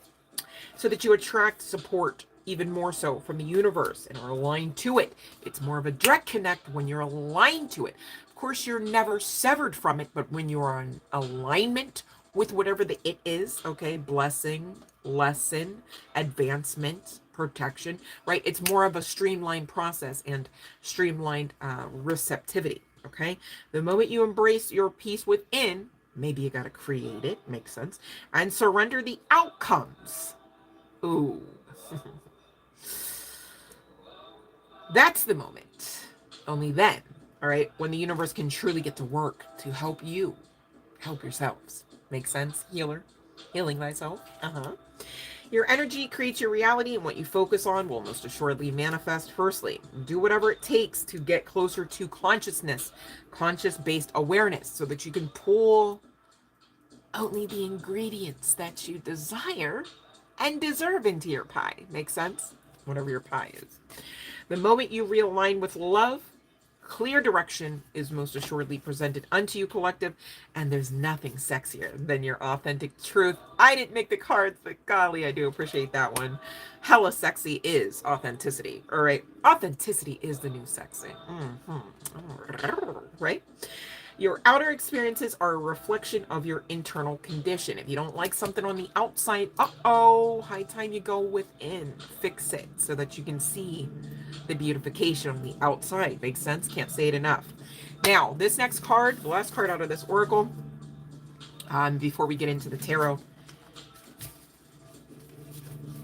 so that you attract support even more so from the universe and are aligned to it. It's more of a direct connect when you're aligned to it. Of course, you're never severed from it, but when you're on alignment with whatever the it is, okay, blessing, lesson, advancement, protection, right? It's more of a streamlined process and streamlined receptivity, okay? The moment you embrace your peace within, maybe you got to create it, makes sense, and surrender the outcomes. Ooh. That's the moment. Only then, all right, when the universe can truly get to work to help you help yourselves. Make sense? Healer. Healing thyself. Your energy creates your reality, and what you focus on will most assuredly manifest. Firstly, do whatever it takes to get closer to consciousness, conscious-based awareness, so that you can pull only the ingredients that you desire and deserve into your pie. Make sense? Whatever your pie is. The moment you realign with love, clear direction is most assuredly presented unto you, collective, and there's nothing sexier than your authentic truth. I didn't make the cards, but golly, I do appreciate that one. Hella sexy is authenticity, all right? Authenticity is the new sexy, right? Your outer experiences are a reflection of your internal condition. If you don't like something on the outside, high time you go within. Fix it so that you can see the beautification on the outside. Makes sense? Can't say it enough. Now, this next card, the last card out of this oracle, before we get into the tarot,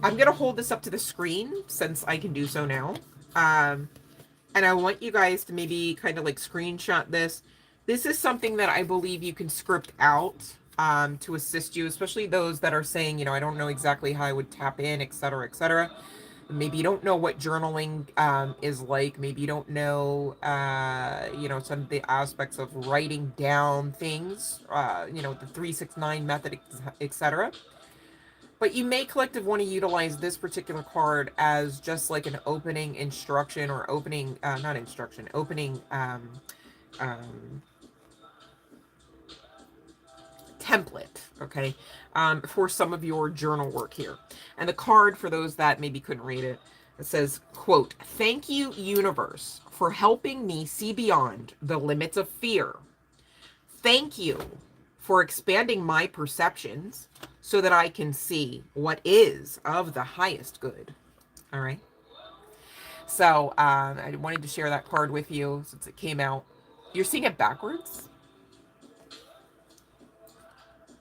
I'm going to hold this up to the screen since I can do so now. And I want you guys to maybe kind of like screenshot this. This is something that I believe you can script out to assist you, especially those that are saying, you know, I don't know exactly how I would tap in, etc., etc. Maybe you don't know what journaling is like. Maybe you don't know, you know, some of the aspects of writing down things, you know, the 369 method, etc. But you may collective want to utilize this particular card as just like an opening instruction or opening, not instruction, opening template, okay, for some of your journal work here. And the card, for those that maybe couldn't read it, it says, quote, "Thank you, universe, for helping me see beyond the limits of fear. Thank you for expanding my perceptions so that I can see what is of the highest good." All right. So I wanted to share that card with you since it came out. You're seeing it backwards.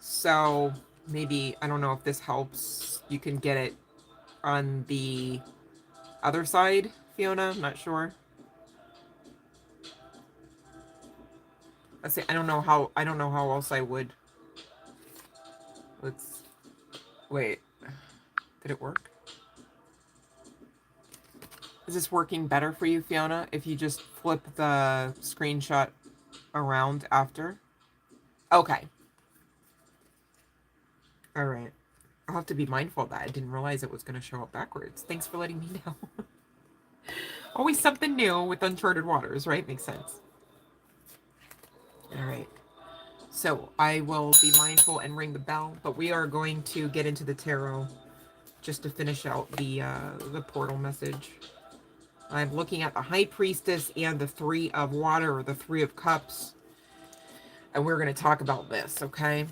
So maybe, I don't know if this helps. You can get it on the other side, Fiona. I'm not sure. I don't know how else I would. Let's wait. Did it work? Is this working better for you, Fiona, if you just flip the screenshot around after? Okay. All right. I'll have to be mindful of that. I didn't realize it was going to show up backwards. Thanks for letting me know. Always something new with uncharted waters, right? Makes sense. All right. So I will be mindful and ring the bell, but we are going to get into the tarot just to finish out the portal message. I'm looking at the High Priestess and the Three of Water, or the Three of Cups. And we're going to talk about this, okay?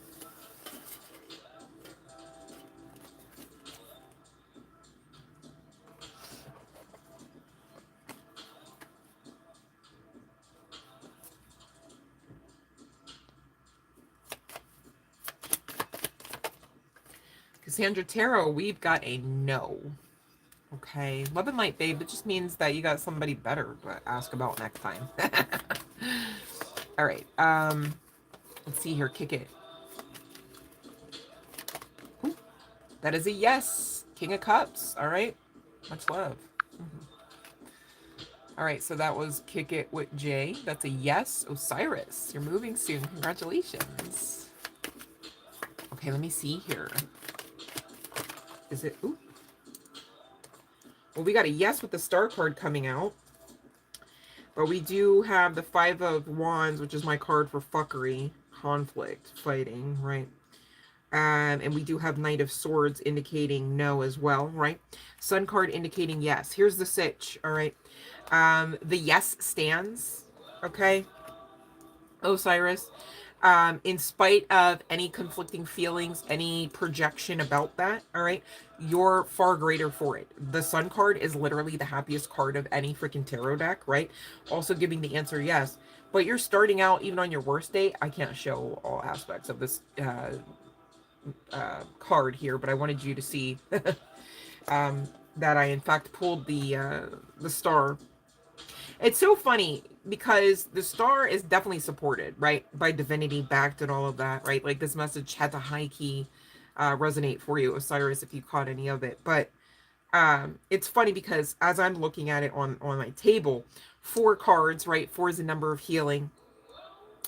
Cassandra Tarot, we've got a no. Okay. Love and light, babe. It just means that you got somebody better to ask about next time. All right. Let's see here. Kick it. Ooh, that is a yes. King of Cups. All right. Much love. All right. So that was Kick It with Jay. That's a yes. Osiris, you're moving soon. Congratulations. Okay. Let me see here. Is it? Ooh. Well, we got a yes with the Star card coming out. But we do have the Five of Wands, which is my card for fuckery, conflict, fighting, right? And we do have Knight of Swords indicating no as well, right? Sun card indicating yes. Here's the sitch, all right? The yes stands, okay? Osiris. In spite of any conflicting feelings, any projection about that, all right, you're far greater for it. The Sun card is literally the happiest card of any freaking tarot deck, right? Also giving the answer yes. But you're starting out, even on your worst day. I can't show all aspects of this card here, but I wanted you to see that I, in fact, pulled the Star. It's so funny because the Star is definitely supported, right? By divinity, backed and all of that, right? Like, this message had to high key resonate for you, Osiris, if you caught any of it. But it's funny because as I'm looking at it on my table, 4 cards, right? 4 is a number of healing.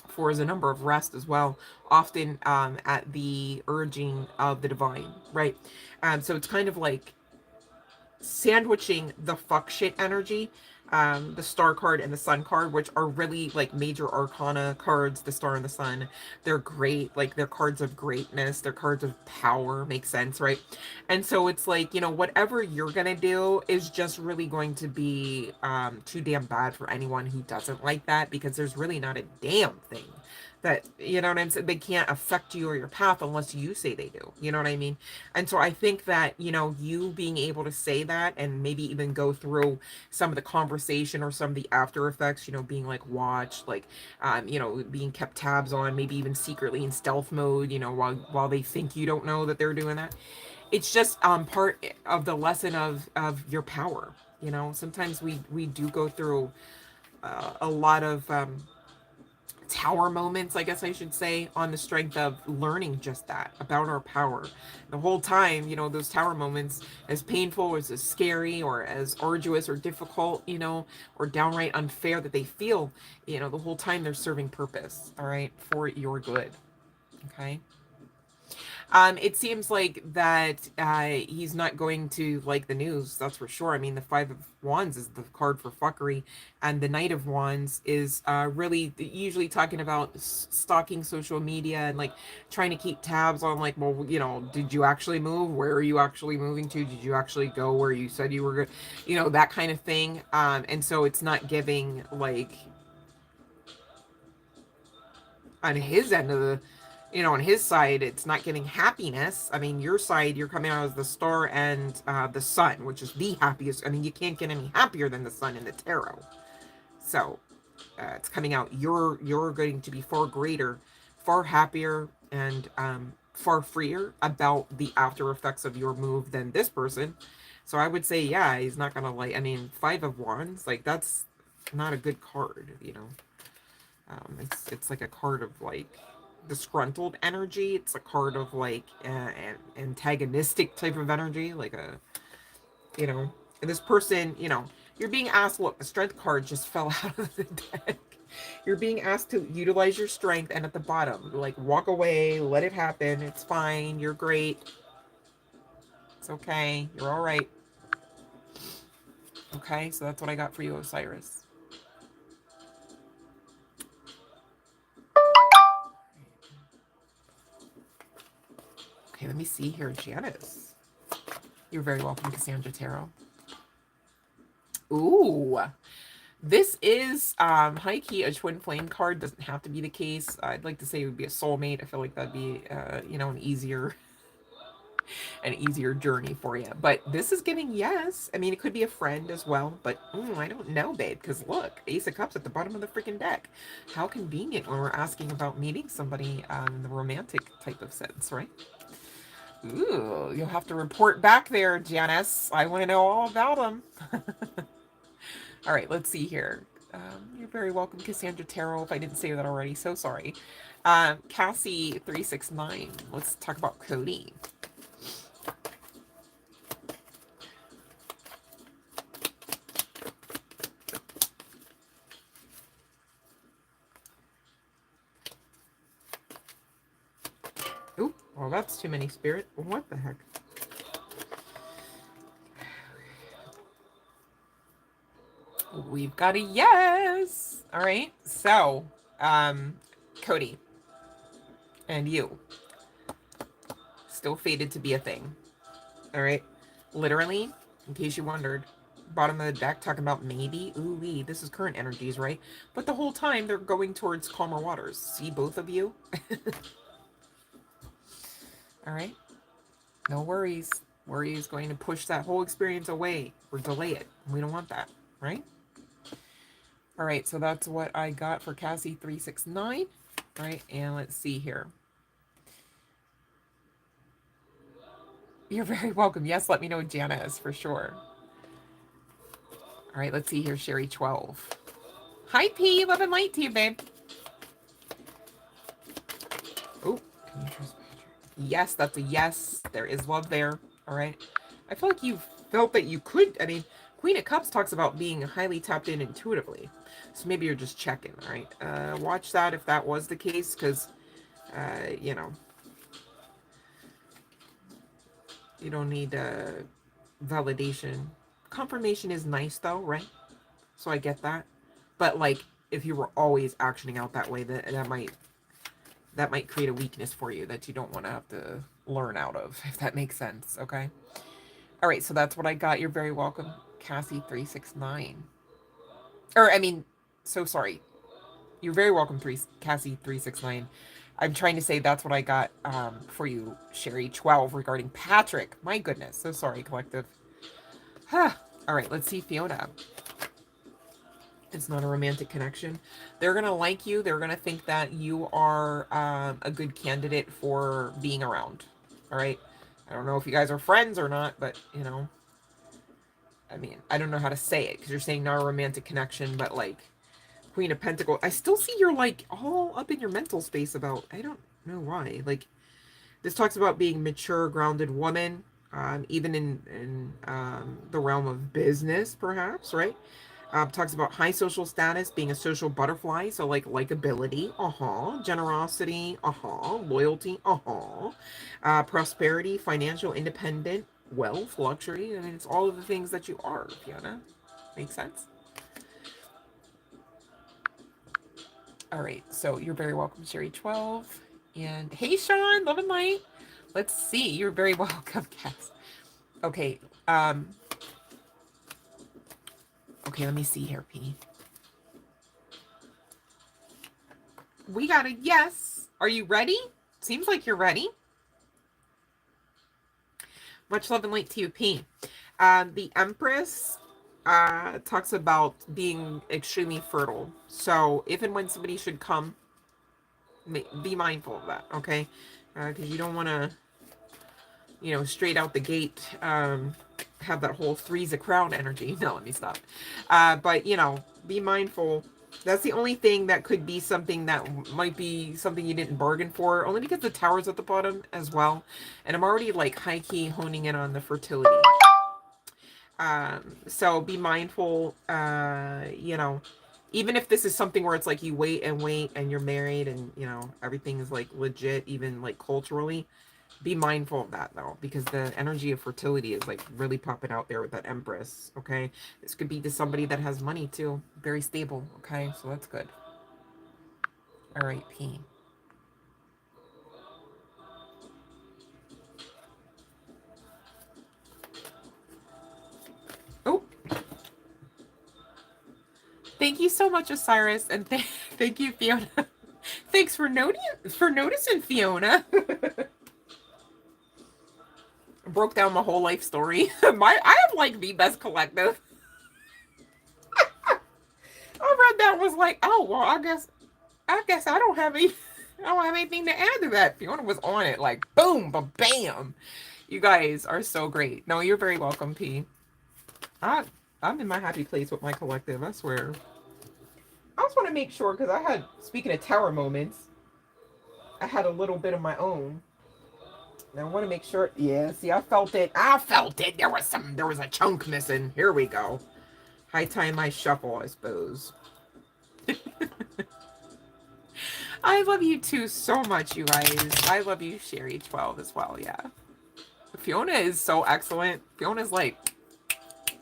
4 is a number of rest as well, often at the urging of the divine, right? So it's kind of like sandwiching the fuck shit energy, the Star card and the Sun card, which are really like major arcana cards. The Star and the Sun, they're great, like they're cards of greatness, they're cards of power. Makes sense, right? And so it's like, you know, whatever you're gonna do is just really going to be too damn bad for anyone who doesn't like that, because there's really not a damn thing that, you know what I'm saying, they can't affect you or your path unless you say they do, you know what I mean? And so I think that, you know, you being able to say that and maybe even go through some of the conversation or some of the after effects, you know, being like watched, like you know, being kept tabs on, maybe even secretly in stealth mode, you know, while they think you don't know that they're doing that. It's just part of the lesson of your power. You know, sometimes we do go through a lot of tower moments, I guess I should say, on the strength of learning just that about our power. The whole time, you know, those tower moments, as painful or as scary or as arduous or difficult, you know, or downright unfair that they feel, you know, the whole time they're serving purpose, all right, for your good. Okay. It seems like that he's not going to like the news, that's for sure. I mean, the Five of Wands is the card for fuckery, and the Knight of Wands is really usually talking about stalking social media and like trying to keep tabs on, like, well, you know, did you actually move? Where are you actually moving to? Did you actually go where you said you were going? You know, that kind of thing. And so it's not giving, like, on his end of the, you know, on his side, it's not giving happiness. I mean, your side, you're coming out as the star and the sun, which is the happiest. I mean, you can't get any happier than the sun in the tarot. So it's coming out. You're going to be far greater, far happier, and far freer about the after effects of your move than this person. So I would say, yeah, he's not gonna like. I mean, Five of Wands, like, that's not a good card, you know. It's like a card of like disgruntled energy. It's a card of like an antagonistic type of energy, like a, you know, and this person, you know, you're being asked. Look, the strength card just fell out of the deck. You're being asked to utilize your strength, and at the bottom, like, walk away, let it happen. It's fine. You're great. It's okay. You're all right. Okay, so that's what I got for you, Osiris. Okay, let me see here, Janice. You're very welcome, Cassandra Tarot. Ooh, this is high key a twin flame card. Doesn't have to be the case. I'd like to say it would be a soulmate. I feel like that'd be you know, an easier journey for you. But this is giving yes. I mean, it could be a friend as well, but I don't know, babe, because look, Ace of Cups at the bottom of the freaking deck. How convenient when we're asking about meeting somebody in the romantic type of sense, right? Ooh, you'll have to report back there, Janice. I want to know all about them. All right, let's see here. You're very welcome, Cassandra Tarot, if I didn't say that already. So sorry. Cassie369. Let's talk about Cody. Oop, well, that's too many, Spirit. What the heck? We've got a yes. All right. So, Cody and you still fated to be a thing. All right. Literally, in case you wondered, bottom of the deck talking about maybe. Ooh wee, this is current energies, right? But the whole time they're going towards calmer waters. See, both of you. All right. No worries. Worry is going to push that whole experience away or delay it. We don't want that, right? All right, so that's what I got for Cassie369. All right, and let's see here. You're very welcome. Yes, let me know Jana is for sure. All right, let's see here, Sherry12. Hi, P. Love and light to you, babe. Oh, can you trust me? Yes, that's a yes. There is love there. All right. I feel like you've felt that you could. I mean, Queen of Cups talks about being highly tapped in intuitively. So maybe you're just checking, all right? Watch that if that was the case, because, you know, you don't need validation. Confirmation is nice, though, right? So I get that. But, like, if you were always actioning out that way, that might create a weakness for you that you don't want to have to learn out of, if that makes sense, okay? All right, so that's what I got. You're very welcome, Cassie369. Or, I mean, so sorry. You're very welcome, Cassie 369. I'm trying to say that's what I got for you, Sherry 12, regarding Patrick. My goodness, so sorry, collective. All right, let's see Fiona. It's not a romantic connection. They're gonna like you. They're gonna think that you are a good candidate for being around. All right. I don't know if you guys are friends or not, but you know, I mean, I don't know how to say it because you're saying not a romantic connection, but like Queen of Pentacles. I still see you're like all up in your mental space about, I don't know why. Like this talks about being mature, grounded woman, even in the realm of business, perhaps, right? Talks about high social status, being a social butterfly, so like likability, generosity, loyalty, prosperity, financial independent, wealth, luxury. I mean, it's all of the things that you are, Fiona. Makes sense? All right, so you're very welcome, Sherry 12. And hey, Sean, love and light. Let's see, you're very welcome, Cass. Okay, okay, let me see here, P. We got a yes. Are you ready? Seems like you're ready. Much love and light to you, P. The Empress talks about being extremely fertile. So if and when somebody should come, be mindful of that, okay? Because you don't want to, you know, straight out the gate have that whole three's a crown energy. No, let me stop. But, you know, be mindful. That's the only thing that could be something that might be something you didn't bargain for, only because the tower's at the bottom as well. And I'm already like high-key honing in on the fertility. So be mindful, you know, even if this is something where it's like you wait and you're married and, you know, everything is like legit, even like culturally, be mindful of that though, because the energy of fertility is like really popping out there with that Empress. Okay. This could be to somebody that has money too. Very stable. Okay. So that's good. All right, P. Oh, thank you so much, Osiris. And thank you, Fiona. Thanks for noticing, Fiona. Broke down my whole life story. I have like the best collective. I read that, was like, oh well, I guess I don't have any I don't have anything to add to that. Fiona was on it like boom, bam. You guys are so great. No, you're very welcome, P. I'm in my happy place with my collective, I swear. I just want to make sure, because I had, speaking of tower moments, I had a little bit of my own. And I want to make sure. Yeah, see, I felt it. I felt it. There was a chunk missing. Here we go. High time I shuffle, I suppose. I love you too so much, you guys. I love you, Sherry 12 as well, yeah. Fiona is so excellent. Fiona's like,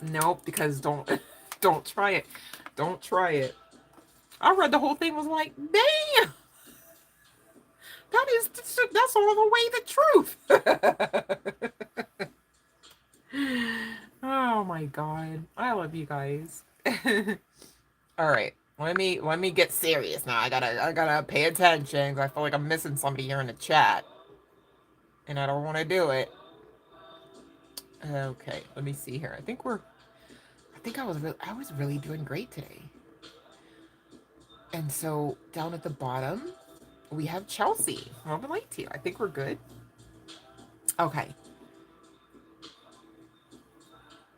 nope, because don't try it. Don't try it. I read the whole thing, was like, damn! That's all the way the truth. Oh my god. I love you guys. Alright. Let me get serious now. I gotta pay attention, because I feel like I'm missing somebody here in the chat. And I don't want to do it. Okay, let me see here. I think I was really doing great today. And so down at the bottom, we have Chelsea. Love and light to you. I think we're good. Okay.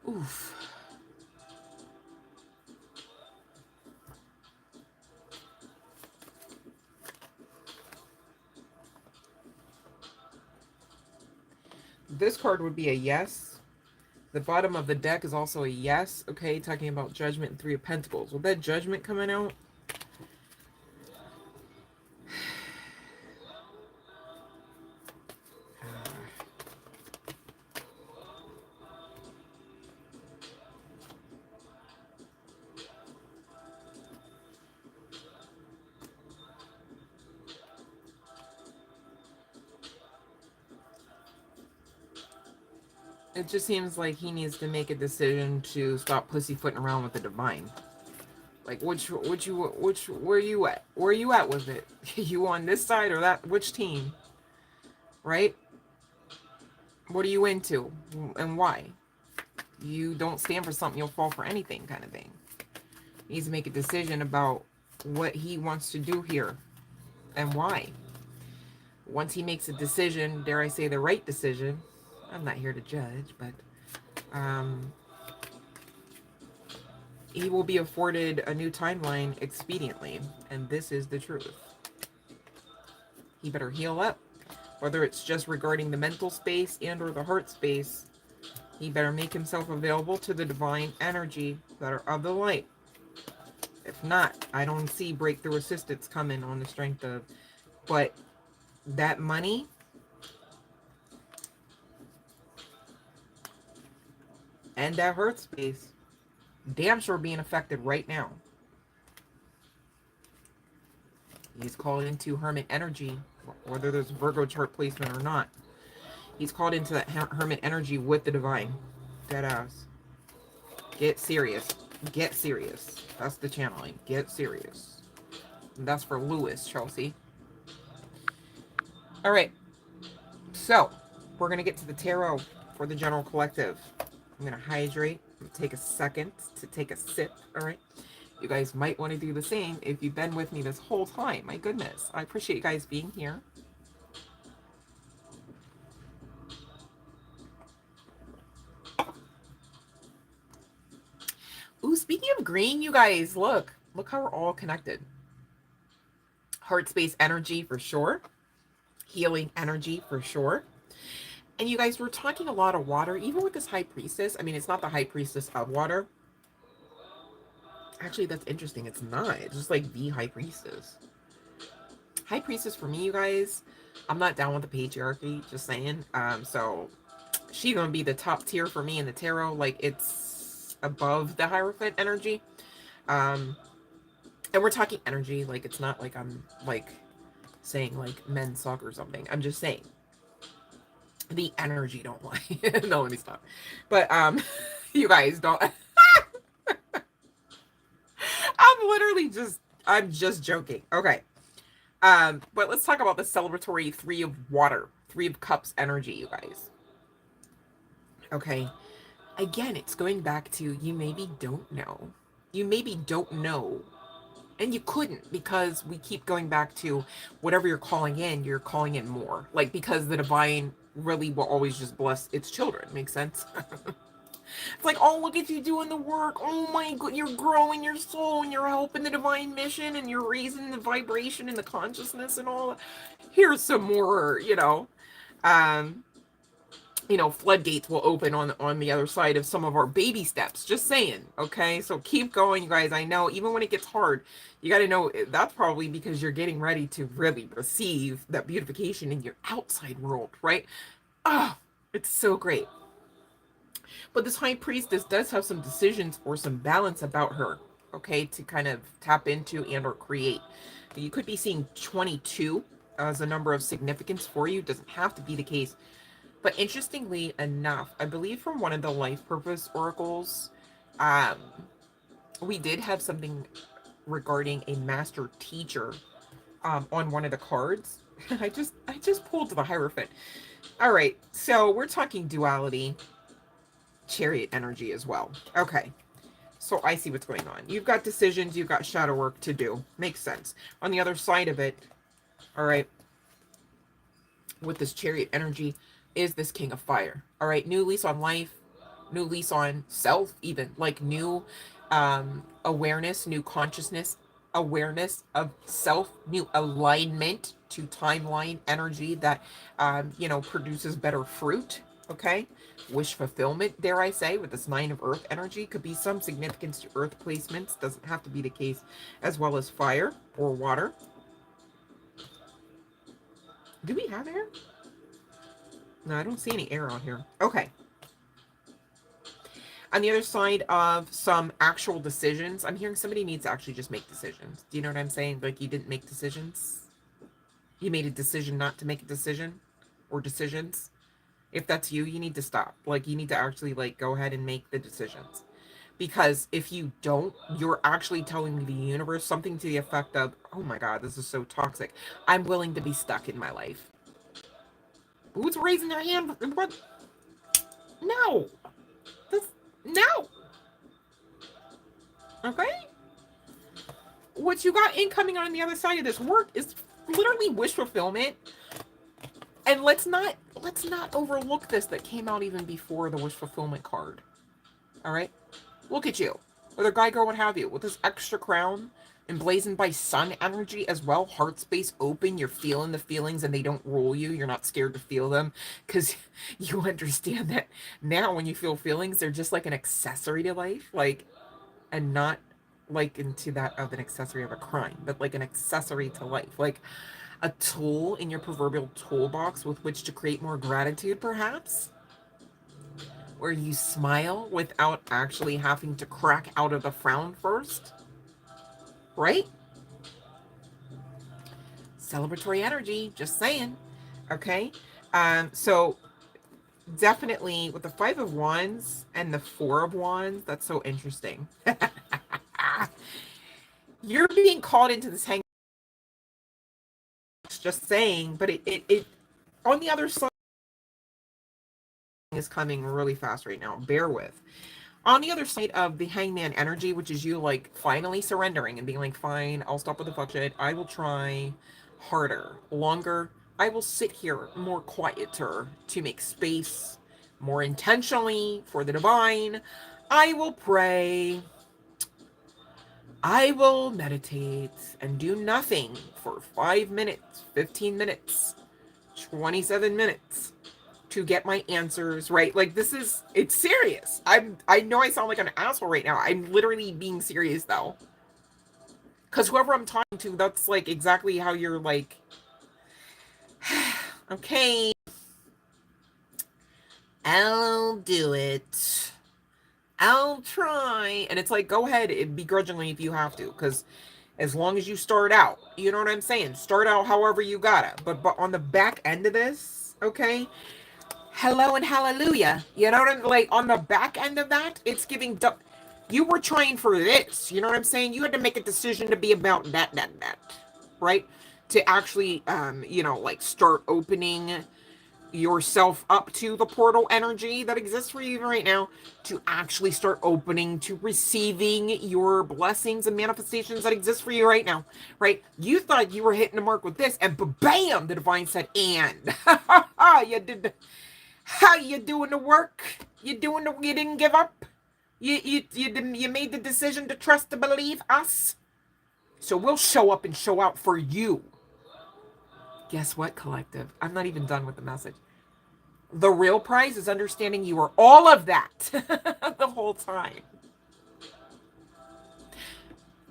Oof. This card would be a yes. The bottom of the deck is also a yes. Okay, talking about Judgment and Three of Pentacles. With that Judgment coming out, it just seems like he needs to make a decision to stop pussyfooting around with the divine. Like where you at? Where you at with it? You on this side or that? Which team? Right? What are you into and why? You don't stand for something, you'll fall for anything, kind of thing. He needs to make a decision about what he wants to do here and why. Once he makes a decision, dare I say the right decision, I'm not here to judge, but he will be afforded a new timeline expediently, and this is the truth. He better heal up, whether it's just regarding the mental space and or the heart space. He better make himself available to the divine energy that are of the light. If not, I don't see breakthrough assistance coming on the strength of, but that money and that heart space, damn sure being affected right now. He's called into hermit energy, whether there's Virgo chart placement or not. He's called into that hermit energy with the divine. Dead ass. Get serious. Get serious. That's the channeling. Get serious. And that's for Lewis, Chelsea. All right. So, we're going to get to the tarot for the general collective. I'm going to hydrate. I'm going to take a second to take a sip. All right. You guys might want to do the same if you've been with me this whole time. My goodness. I appreciate you guys being here. Ooh, speaking of green, you guys, look how we're all connected. Heart space energy for sure. Healing energy for sure. And you guys, we're talking a lot of water, even with this high priestess. I mean, it's not the high priestess of water. Actually, that's interesting. It's not. It's just like the high priestess. High priestess for me, you guys, I'm not down with the patriarchy, just saying. So she's gonna be the top tier for me in the tarot. Like, it's above the Hierophant energy. And we're talking energy. Like, it's not like I'm like saying like men suck or something. I'm just saying the energy don't lie. No, let me stop. But you guys don't. I'm just joking. Okay. But let's talk about the celebratory 3 of water, 3 of cups energy, you guys. Okay. Again, it's going back to you maybe don't know. You maybe don't know. And you couldn't, because we keep going back to whatever you're calling in more. Like, because the divine really will always just bless its children. Makes sense? It's like, oh, look at you doing the work. Oh my God, you're growing your soul and you're helping the divine mission and you're raising the vibration and the consciousness and all. Here's some more, floodgates will open on the other side of some of our baby steps. Just saying, okay? So keep going, you guys. I know, even when it gets hard, you got to know that's probably because you're getting ready to really receive that beautification in your outside world, right? Oh, it's so great. But this high priestess does have some decisions or some balance about her, okay, to kind of tap into and or create. You could be seeing 22 as a number of significance for you. It doesn't have to be the case. But interestingly enough, I believe from one of the life purpose oracles, we did have something regarding a master teacher on one of the cards. I just pulled to the Hierophant. All right, so we're talking duality, Chariot energy as well. Okay, so I see what's going on. You've got decisions, you've got shadow work to do. Makes sense. On the other side of it, all right, with this Chariot energy, is this King of Fire. All right, new lease on life, new lease on self, even like new awareness, new consciousness, awareness of self, new alignment to timeline energy that produces better fruit. Okay, wish fulfillment, dare I say, with this 9 of Earth energy. Could be some significance to Earth placements, doesn't have to be the case, as well as fire or water. Do we have air? No, I don't see any air on here. Okay. On the other side of some actual decisions, I'm hearing somebody needs to actually just make decisions. Do you know what I'm saying? Like, you didn't make decisions. You made a decision not to make a decision or decisions. If that's you, you need to stop. Like, you need to actually, like, go ahead and make the decisions. Because if you don't, you're actually telling the universe something to the effect of, oh my God, this is so toxic. I'm willing to be stuck in my life. Who's raising their hand? What? No. No. Okay? What you got incoming on the other side of this work is literally wish fulfillment. And let's not overlook this that came out even before the wish fulfillment card. All right? Look at you. Whether guy, girl, what have you. With this extra crown, emblazoned by sun energy as well. Heart space open. You're feeling the feelings and they don't rule you. You're not scared to feel them. Because you understand that now when you feel feelings, they're just like an accessory to life. Like, and not like into that of an accessory of a crime. But like an accessory to life. Like a tool in your proverbial toolbox with which to create more gratitude, perhaps. Where you smile without actually having to crack out of the frown first. Right? Celebratory energy, just saying. Okay? So definitely with the 5 of Wands and the 4 of Wands, that's so interesting. You're being called into this hang. Just saying, but it on the other side is coming really fast right now. Bear with. On the other side of the hangman energy, which is you like finally surrendering and being like, fine, I'll stop with the fuck shit. I will try harder, longer. I will sit here more quieter to make space more intentionally for the divine. I will pray. I will meditate and do nothing for 5 minutes, 15 minutes, 27 minutes to get my answers right. Like it's serious. I know I sound like an asshole right now. I'm literally being serious though. Because whoever I'm talking to, that's like exactly how you're like, okay, I'll do it. I'll try. And it's like, go ahead, begrudgingly if you have to. Because as long as you start out, you know what I'm saying? Start out however you gotta. But on the back end of this, okay? Hello and hallelujah. You know what I'm like? On the back end of that, it's giving. You were trying for this. You know what I'm saying? You had to make a decision to be about that. Right? To actually, like start opening yourself up to the portal energy that exists for you right now, to actually start opening to receiving your blessings and manifestations that exist for you right now, right? You thought you were hitting the mark with this, and bam, the divine said, and you did how you doing the work? You didn't give up? You made the decision to trust to believe us? So we'll show up and show out for you. Guess what, collective? I'm not even done with the message. The real prize is understanding you are all of that the whole time.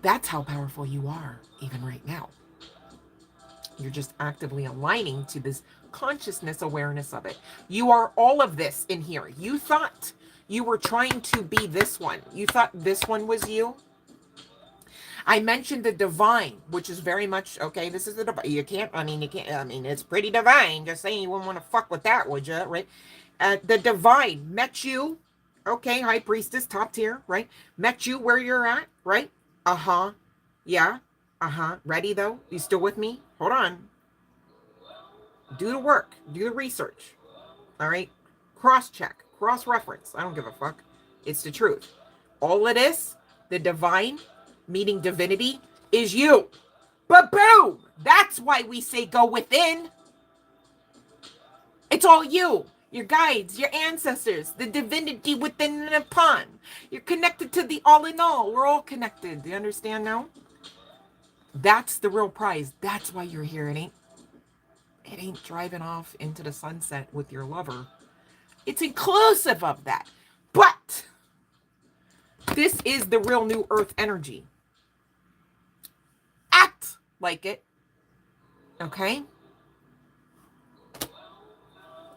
That's how powerful you are, even right now. You're just actively aligning to this consciousness awareness of it. You are all of this in here. You thought you were trying to be this one. You thought this one was you. I mentioned the divine, which is very much, okay, this is the divine. You can't, it's pretty divine. Just saying you wouldn't want to fuck with that, would you, right? The divine met you, okay, high priestess, top tier, right? Met you where you're at, right? Uh-huh. Yeah. Uh-huh. Ready, though? You still with me? Hold on. Do the work. Do the research. All right? Cross-check. Cross-reference. I don't give a fuck. It's the truth. All of this, the divine meeting divinity, is you. But boom! That's why we say go within. It's all you. Your guides, your ancestors, the divinity within and upon. You're connected to the all in all. We're all connected. Do you understand now? That's the real prize. That's why you're here. It ain't driving off into the sunset with your lover. It's inclusive of that. But this is the real new earth energy. Act like it. Okay?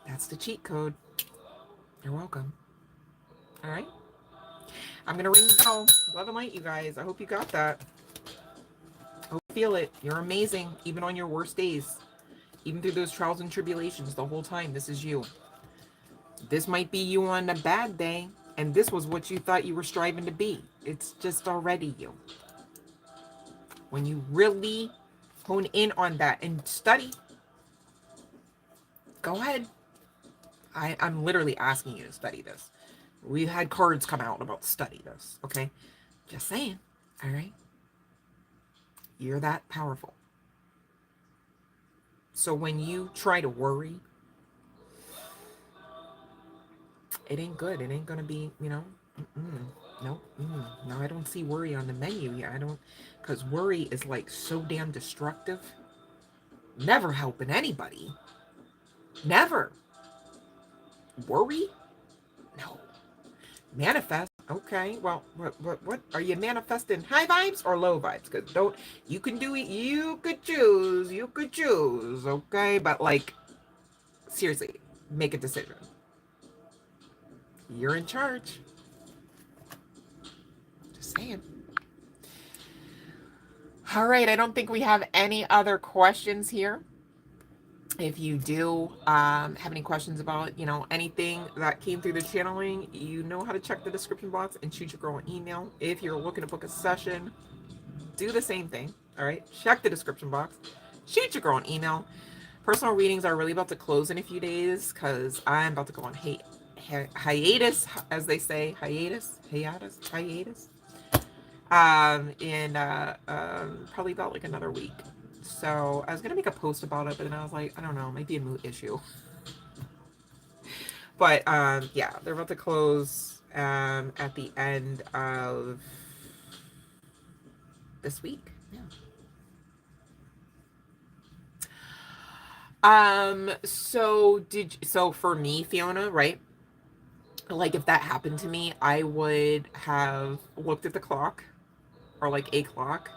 That's the cheat code. You're welcome. All right? I'm going to ring the bell. Love and light, you guys. I hope you got that. I hope you feel it. You're amazing, even on your worst days. Even through those trials and tribulations the whole time. This is you. This might be you on a bad day. And this was what you thought you were striving to be. It's just already you. When you really hone in on that and study, go ahead. I'm literally asking you to study this. We've had cards come out about study this, okay? Just saying, all right? You're that powerful. So when you try to worry, it ain't good. It ain't going to be, you know, no, no, I don't see worry on the menu yet. I don't, because worry is like so damn destructive. Never helping anybody. Never. Worry? No. Manifest? Okay, well, what are you manifesting? High vibes or low vibes? Because don't, you can do it, you could choose, okay? But like, seriously, make a decision. You're in charge. Just saying. All right, I don't think we have any other questions here. If you do have any questions about, you know, anything that came through the channeling, you know how to check the description box and shoot your girl an email. If you're looking to book a session, do the same thing. All right, check the description box, shoot your girl an email. Personal readings are really about to close in a few days because I'm about to go on hiatus, as they say, hiatus, in probably about like another week. So I was gonna make a post about it, but then I was like, I don't know, it might be a mood issue. But yeah, they're about to close at the end of this week. Yeah. So for me, Fiona, right? Like if that happened to me, I would have looked at the clock, or like a clock,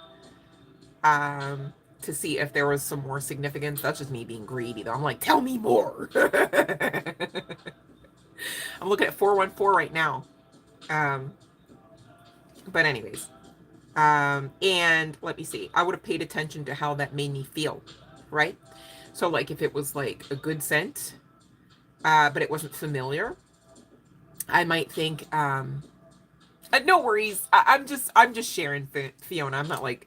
to see if there was some more significance. That's just me being greedy though. I'm like, tell me more. I'm looking at 414 right now. But anyways, and let me see. I would have paid attention to how that made me feel, right? So like if it was like a good scent, but it wasn't familiar, I might think, no worries. I'm just sharing, Fiona. I'm not like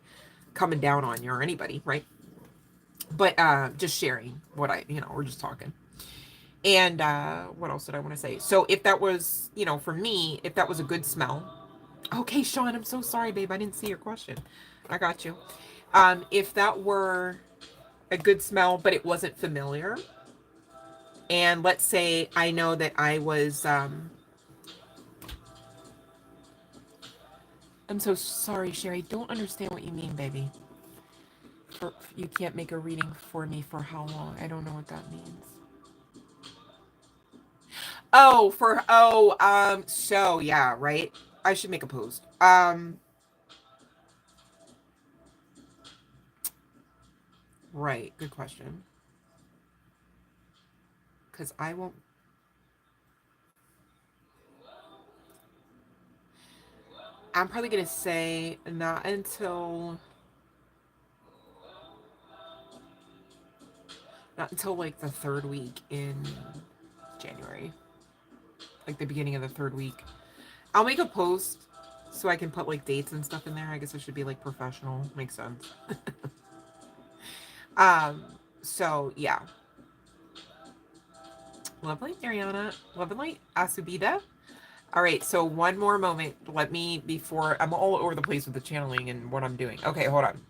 coming down on you or anybody, right? But just sharing what we're just talking. And what else did I want to say? So if that was, for me, if that was a good smell. Okay, Sean, I'm so sorry, babe. I didn't see your question. I got you. If that were a good smell, but it wasn't familiar, and let's say I know that I was, I'm so sorry, Sherry. Don't understand what you mean, baby. You can't make a reading for me for how long? I don't know what that means. So yeah, right? I should make a post. Right, good question. Because I won't. I'm probably going to say not until like the third week in January. Like the beginning of the third week. I'll make a post so I can put like dates and stuff in there. I guess I should be like professional. Makes sense. So yeah. Lovely, Ariana. Lovely, Asubida. All right, so one more moment. Before I'm all over the place with the channeling and what I'm doing. Okay, hold on.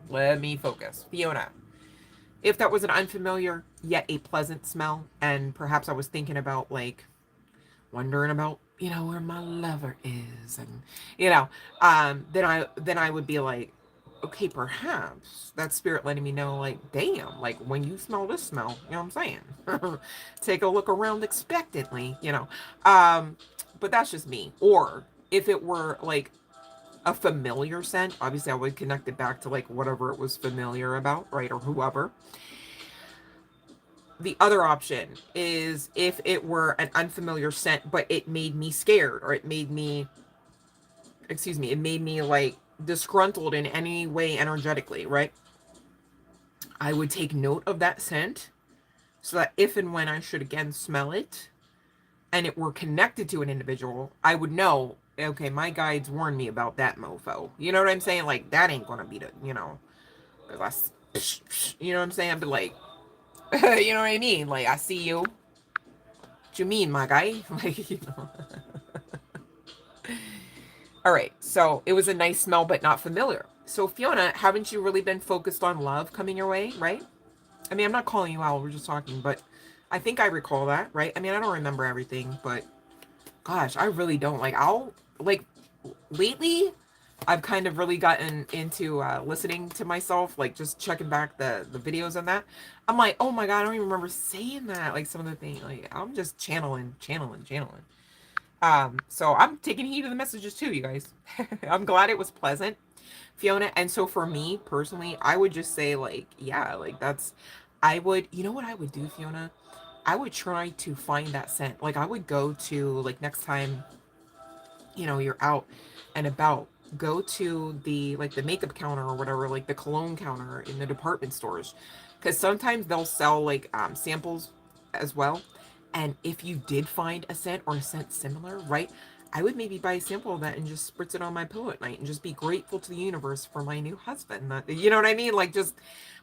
Let me focus. Fiona, if that was an unfamiliar yet a pleasant smell, and perhaps I was thinking about like wondering about, where my lover is, and then I would be like, okay, perhaps that's spirit letting me know, like, damn, like when you smell this smell, you know what I'm saying? Take a look around expectantly, but that's just me. Or if it were like a familiar scent, obviously I would connect it back to like whatever it was familiar about, right? Or whoever. The other option is if it were an unfamiliar scent, but it made me scared, or it made me like disgruntled in any way energetically, right? I would take note of that scent so that if and when I should again smell it, and it were connected to an individual, I would know, okay, my guides warned me about that mofo. You know what I'm saying? Like, that ain't gonna be the, you know, because you know what I'm saying? I'd be like, you know what I mean? Like, I see you. What you mean, my guy? Like, you know. All right, so it was a nice smell, but not familiar. So Fiona, haven't you really been focused on love coming your way, right? I mean, I'm not calling you out, we're just talking, but I think I recall that, right? I mean, I don't remember everything, but gosh, I really don't. Like, lately, I've kind of really gotten into listening to myself, like just checking back the videos on that. I'm like, oh my God, I don't even remember saying that. Like some of the things, like I'm just channeling. So I'm taking heed of the messages too, you guys. I'm glad it was pleasant, Fiona. And so for me personally, I would just say like, yeah, like I would, you know what I would do, Fiona? I would try to find that scent. Like I would go to, like, next time, you know, you're out and about, go to the, like, the makeup counter or whatever, like the cologne counter in the department stores, because sometimes they'll sell like samples as well. And if you did find a scent or a scent similar, right, I would maybe buy a sample of that and just spritz it on my pillow at night and just be grateful to the universe for my new husband. You know what I mean? Like, just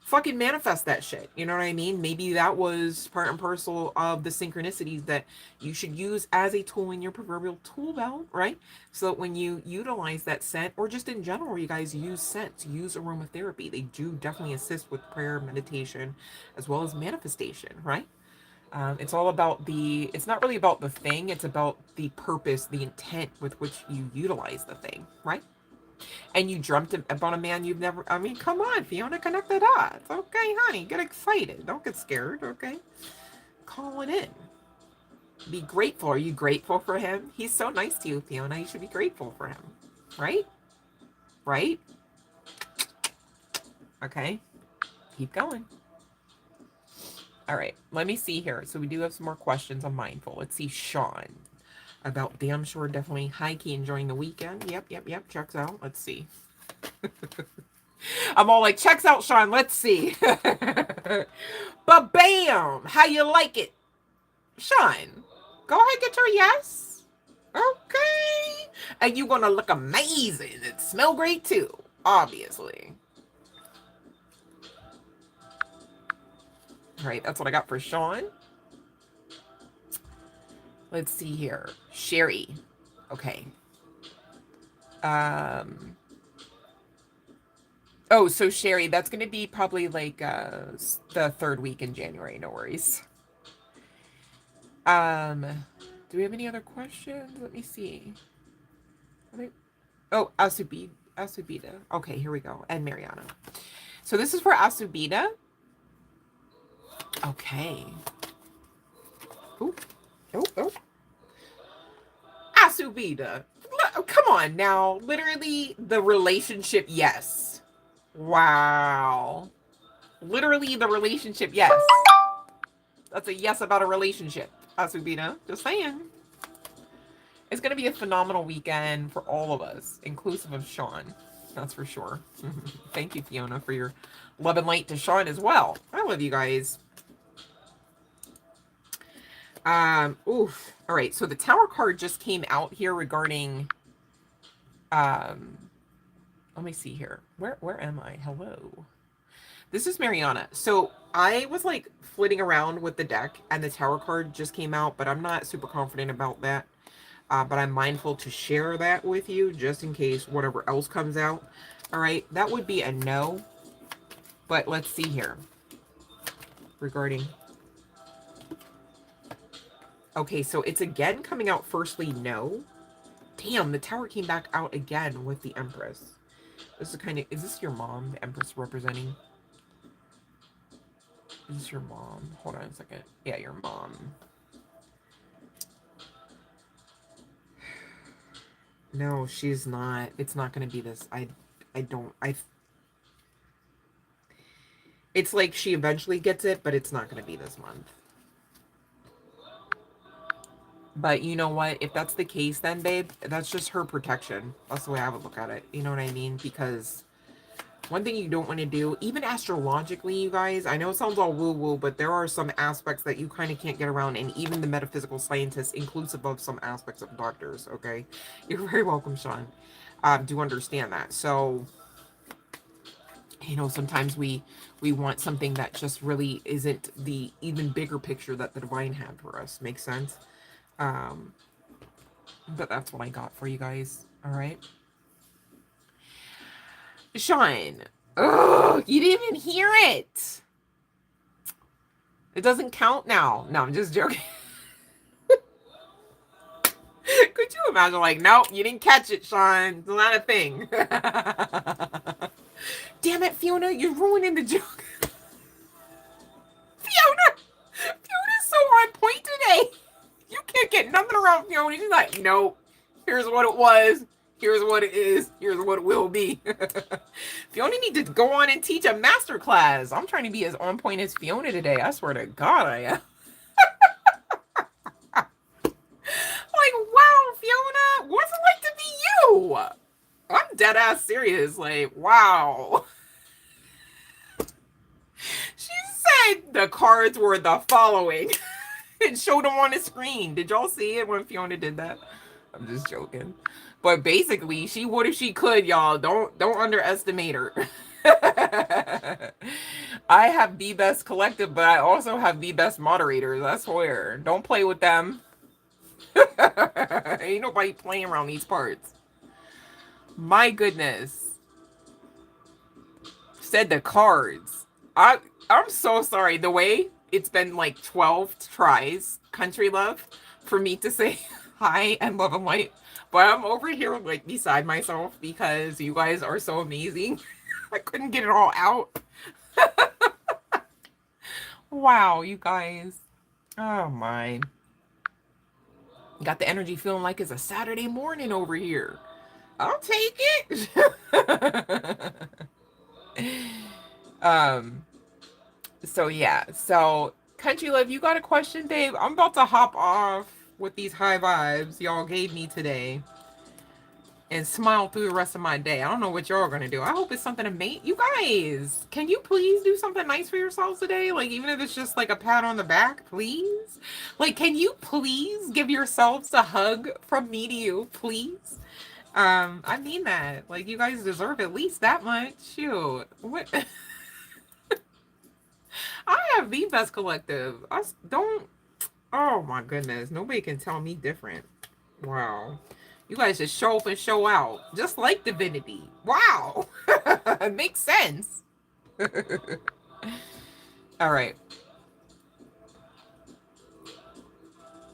fucking manifest that shit. You know what I mean? Maybe that was part and parcel of the synchronicities that you should use as a tool in your proverbial tool belt, right? So that when you utilize that scent, or just in general, you guys use scents, use aromatherapy. They do definitely assist with prayer, meditation, as well as manifestation, right? It's all about it's not really about the thing, it's about the purpose, the intent with which you utilize the thing, right? And you dreamt about a man you've never, I mean, come on, Fiona, connect the dots. Okay, honey, get excited. Don't get scared, okay? Call it in. Be grateful. Are you grateful for him? He's so nice to you, Fiona. You should be grateful for him, right? Right? Okay, keep going. All right, let me see here. So we do have some more questions. I'm mindful. Let's see, Sean. About damn sure, definitely high key enjoying the weekend. Yep. Checks out. Let's see. I'm all like, checks out, Sean. Let's see. But bam! How you like it? Sean, go ahead, get your yes. Okay. And you're gonna look amazing and smell great too, obviously. All right, that's what I got for Sean. Let's see here. Sherry. Okay. Oh, so Sherry, that's going to be probably like the third week in January. No worries. Do we have any other questions? Let me see. Oh, Asubita. Okay, here we go. And Mariana. So this is for Asubita. Okay. Oh. Asubita. Come on now. Literally the relationship, yes. Wow. Literally the relationship, yes. That's a yes about a relationship, Asubita. Just saying. It's going to be a phenomenal weekend for all of us, inclusive of Sean. That's for sure. Thank you, Fiona, for your love and light to Sean as well. I love you guys. Oof. All right. So the Tower card just came out here regarding, let me see here. Where am I? Hello. This is Mariana. So I was like flitting around with the deck and the Tower card just came out, but I'm not super confident about that. But I'm mindful to share that with you just in case whatever else comes out. All right, that would be a no. But let's see here. Regarding... Okay, so it's again coming out firstly no. Damn, the Tower came back out again with the Empress. This is kind of... Is this your mom, the Empress representing? Is this your mom? Hold on a second. Yeah, your mom. No, she's not. It's not going to be this. It's like she eventually gets it, but it's not going to be this month. But you know what? If that's the case, then, babe, that's just her protection. That's the way I would look at it. You know what I mean? Because One thing you don't want to do, even astrologically, you guys, I know it sounds all woo-woo, but there are some aspects that you kind of can't get around, and even the metaphysical scientists, inclusive of some aspects of doctors, okay? You're very welcome, Sean. Do understand that. So, you know, sometimes we want something that just really isn't the even bigger picture that the divine had for us. Makes sense? Um, but that's what I got for you guys. All right. Sean. Oh, you didn't even hear it. It doesn't count now. No, I'm just joking. Could you imagine, like, nope, you didn't catch it, Sean. It's not a thing. Damn it, Fiona, you're ruining the joke. Fiona's so on point today. You can't get nothing around Fiona. She's like, nope, here's what it was. Here's what it is. Here's what it will be. Fiona needs to go on and teach a master class. I'm trying to be as on point as Fiona today. I swear to God I am. Like, wow, Fiona, what's it like to be you? I'm dead ass serious. Like, wow. She said the cards were the following and showed them on the screen. Did y'all see it when Fiona did that? I'm just joking. But basically, she would if she could, y'all. Don't underestimate her. I have the best collective, but I also have the best moderators. I swear. Don't play with them. Ain't nobody playing around these parts. My goodness. Said the cards. I'm so sorry. The way it's been like 12 tries, Country Love, for me to say hi and love and light. But I'm over here like beside myself because you guys are so amazing. I couldn't get it all out. Wow, you guys. Oh my. Got the energy feeling like it's a Saturday morning over here. I'll take it. So yeah. So Country Love, you got a question, babe? I'm about to hop off with these high vibes y'all gave me today and smile through the rest of my day. I don't know what y'all are gonna do. I hope it's something to make you guys. Can you please do something nice for yourselves today? Like, even if it's just like a pat on the back, please. Like, can you please give yourselves a hug from me to you, please? I mean that. Like, you guys deserve at least that much. Shoot. What? I have the best collective. I don't. Oh my goodness. Nobody can tell me different. Wow. You guys just show up and show out. Just like divinity. Wow. It makes sense. All right.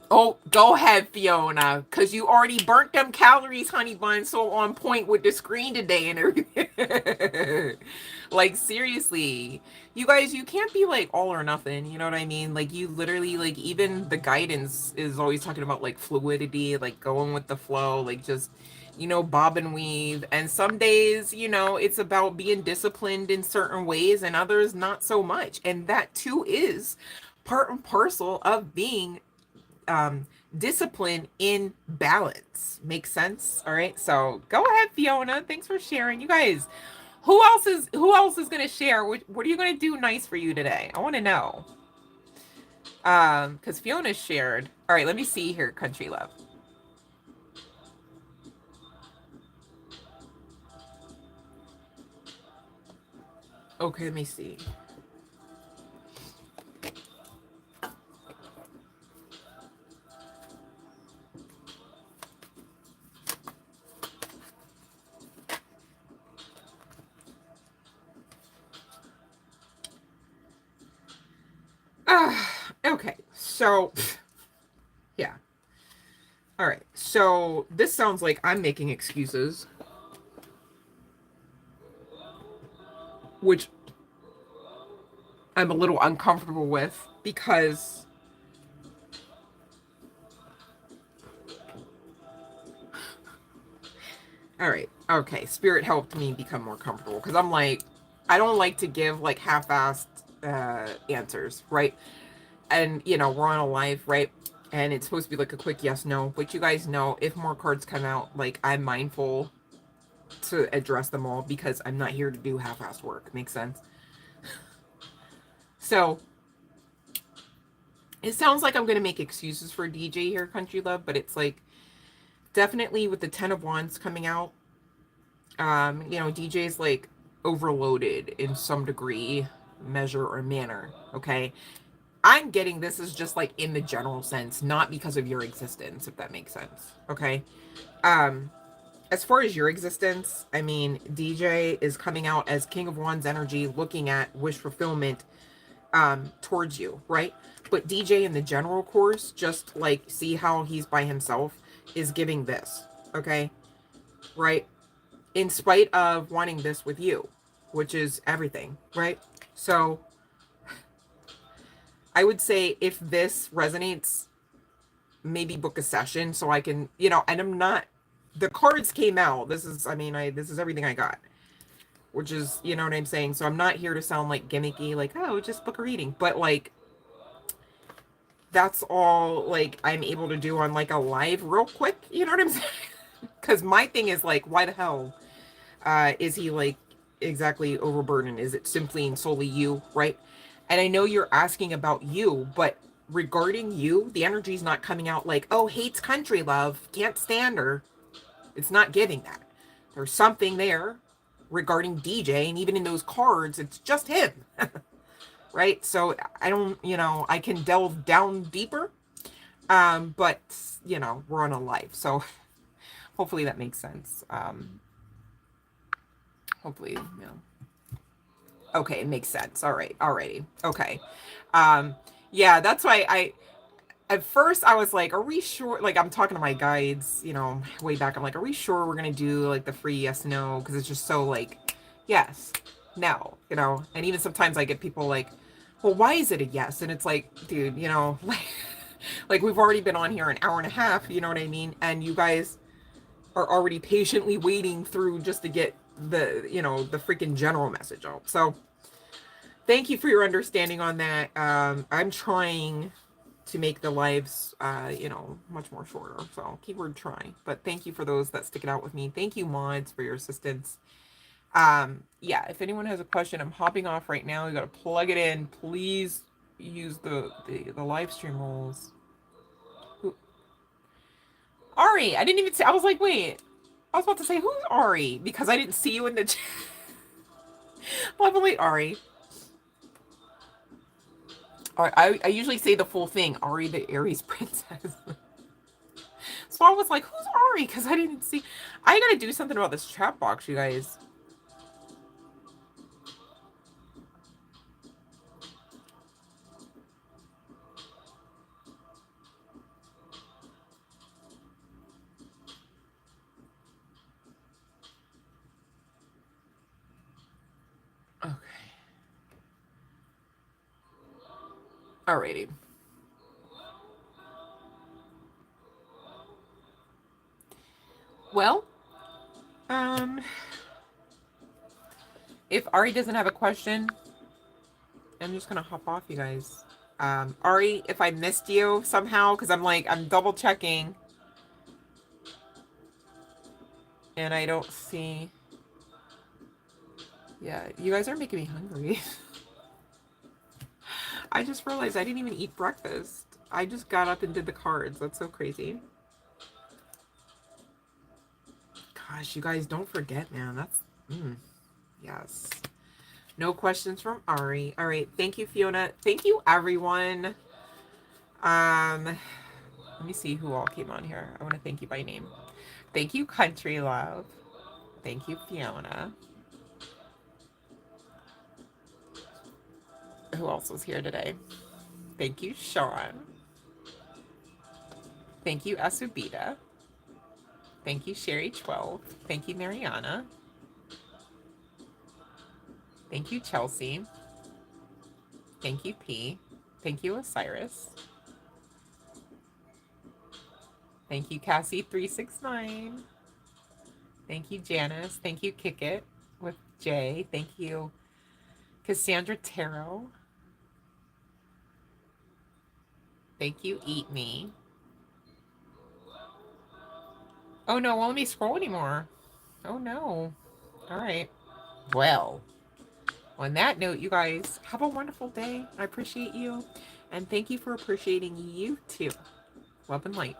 Oh, go ahead, Fiona, because you already burnt them calories, honey bun, so on point with the screen today and everything. Like, seriously. You guys, you can't be, like, all or nothing, you know what I mean? Like, you literally, like, even the guidance is always talking about, like, fluidity, like, going with the flow, like, just, you know, bob and weave. And some days, you know, it's about being disciplined in certain ways and others not so much. And that, too, is part and parcel of being discipline in balance. Makes sense? All right. So go ahead, Fiona. Thanks for sharing. You guys, who else is gonna share? What are you gonna do nice for you today? I want to know. Because Fiona shared. All right, let me see here, Country Love. Okay, let me see. Okay, so yeah. All right, so this sounds like I'm making excuses, which I'm a little uncomfortable with because all right, okay, Spirit helped me become more comfortable because I'm like, I don't like to give like half-assed answers, right? And you know, we're on a live, right? And it's supposed to be like a quick yes no, but you guys know if more cards come out, like, I'm mindful to address them all because I'm not here to do half-assed work. Makes sense? So it sounds like I'm going to make excuses for DJ here, Country Love, but it's like definitely with the 10 of Wands coming out, you know, DJ's like overloaded in some degree, measure, or manner. Okay. I'm getting this is just like in the general sense, not because of your existence, if that makes sense. Okay. As far as your existence, I mean, DJ is coming out as King of Wands energy, looking at wish fulfillment towards you, right? But DJ in the general course, just like see how he's by himself, is giving this, okay? Right? In spite of wanting this with you, which is everything, right? So I would say if this resonates, maybe book a session so I can, you know, and I'm not, the cards came out. This is, I mean, this is everything I got, which is, you know what I'm saying? So I'm not here to sound like gimmicky, like, oh, just book a reading. But like, that's all like I'm able to do on like a live real quick. You know what I'm saying? Because my thing is like, why the hell is he like exactly overburdened? Is it simply and solely you, right? And I know you're asking about you, but regarding you, the energy's not coming out like, oh, hates Country Love, can't stand her. It's not giving that. There's something there regarding DJ, and even in those cards, it's just him. Right? So I don't, you know, I can delve down deeper. But you know, we're on a live, so hopefully that makes sense. Hopefully, you know. Okay, it makes sense. All right, alrighty. Okay. Yeah, that's why at first I was like, are we sure? Like, I'm talking to my guides, you know, way back. I'm like, are we sure we're gonna do like the free yes, no? Because it's just so like, yes, no, you know. And even sometimes I get people like, well, why is it a yes? And it's like, dude, you know, like we've already been on here an hour and a half, you know what I mean? And you guys are already patiently waiting through just to get the, you know, the freaking general message out. So thank you for your understanding on that. I'm trying to make the lives, you know, much more shorter. So keyword try. But thank you for those that stick it out with me. Thank you, mods, for your assistance. Yeah, if anyone has a question, I'm hopping off right now. You got to plug it in. Please use the live stream rules. Ari, I didn't even say. I was like, wait. I was about to say, who's Ari? Because I didn't see you in the chat. Lovely Ari. I usually say the full thing. Ari, the Aries princess. So I was like, who's Ari? Because I didn't see. I got to do something about this chat box, you guys. Okay. Alrighty. Well, if Ari doesn't have a question, I'm just gonna hop off, you guys. Ari, if I missed you somehow, because I'm double checking, and I don't see. Yeah, you guys are making me hungry. I just realized I didn't even eat breakfast. I just got up and did the cards. That's so crazy. Gosh, you guys don't forget, man. That's, yes. No questions from Ari. All right. Thank you, Fiona. Thank you, everyone. Let me see who all came on here. I want to thank you by name. Thank you, Country Love. Thank you, Fiona. Who else was here today? Thank you, Sean. Thank you, Asubita. Thank you, Sherry12. Thank you, Mariana. Thank you, Chelsea. Thank you, P. Thank you, Osiris. Thank you, Cassie369. Thank you, Janice. Thank you, Kick It with J. Thank you, Cassandra Tarot. Thank you, Eat Me. Oh no, won't let me scroll anymore. Oh no. All right. Well, on that note, you guys have a wonderful day. I appreciate you. And thank you for appreciating you too. Love and light.